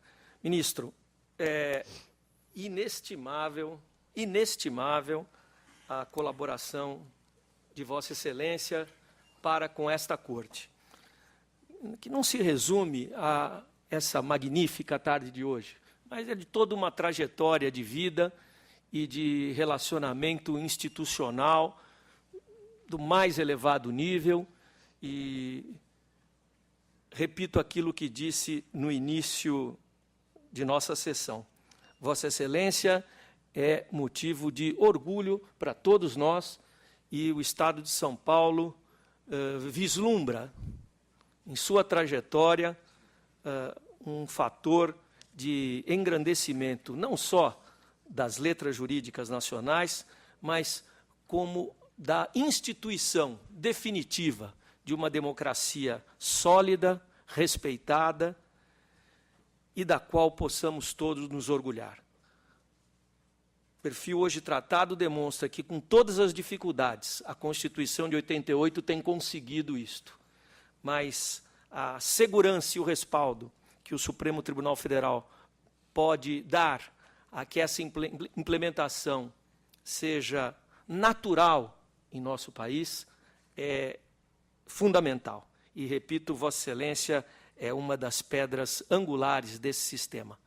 Ministro, é inestimável a colaboração de Vossa Excelência para com esta Corte, que não se resume a essa magnífica tarde de hoje, mas é de toda uma trajetória de vida e de relacionamento institucional do mais elevado nível. E repito aquilo que disse no início de nossa sessão. Vossa Excelência é motivo de orgulho para todos nós, e o Estado de São Paulo vislumbra em sua trajetória um fator de engrandecimento não só das letras jurídicas nacionais, mas como da instituição definitiva de uma democracia sólida, respeitada, e da qual possamos todos nos orgulhar. O perfil hoje tratado demonstra que, com todas as dificuldades, a Constituição de 88 tem conseguido isto. Mas a segurança e o respaldo que o Supremo Tribunal Federal pode dar a que essa implementação seja natural em nosso país é fundamental. E, repito, Vossa Excelência é uma das pedras angulares desse sistema.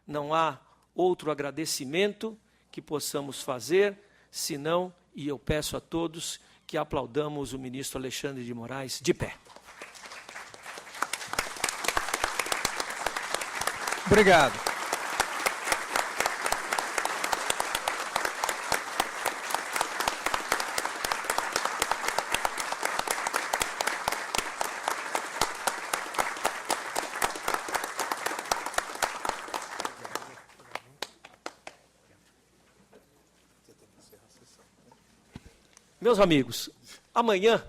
Não há outro agradecimento que possamos fazer, senão, e eu peço a todos que aplaudamos o ministro Alexandre de Moraes de pé. Obrigado. Meus amigos, amanhã,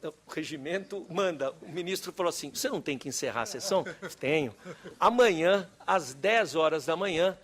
o regimento manda, o ministro falou assim, você não tem que encerrar a sessão? Tenho. Amanhã, às 10 horas da manhã,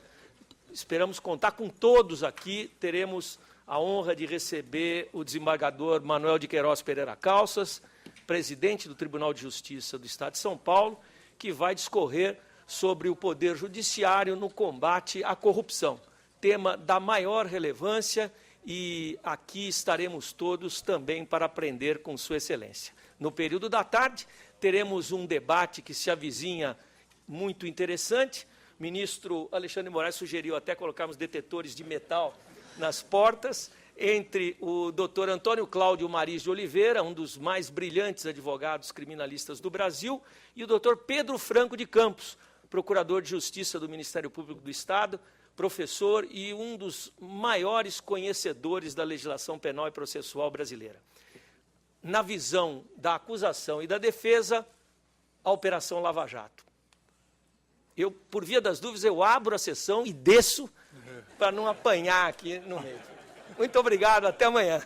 esperamos contar com todos aqui, teremos a honra de receber o desembargador Manuel de Queiroz Pereira Calças, presidente do Tribunal de Justiça do Estado de São Paulo, que vai discorrer sobre o Poder Judiciário no combate à corrupção, tema da maior relevância, e aqui estaremos todos também para aprender com Sua Excelência. No período da tarde, teremos um debate que se avizinha muito interessante. O ministro Alexandre de Moraes sugeriu até colocarmos detetores de metal nas portas, entre o doutor Antônio Cláudio Mariz de Oliveira, um dos mais brilhantes advogados criminalistas do Brasil, e o doutor Pedro Franco de Campos, procurador de Justiça do Ministério Público do Estado, professor e um dos maiores conhecedores da legislação penal e processual brasileira. Na visão da acusação e da defesa, a Operação Lava Jato. Eu, por via das dúvidas, eu abro a sessão e desço para não apanhar aqui no meio. Muito obrigado, até amanhã.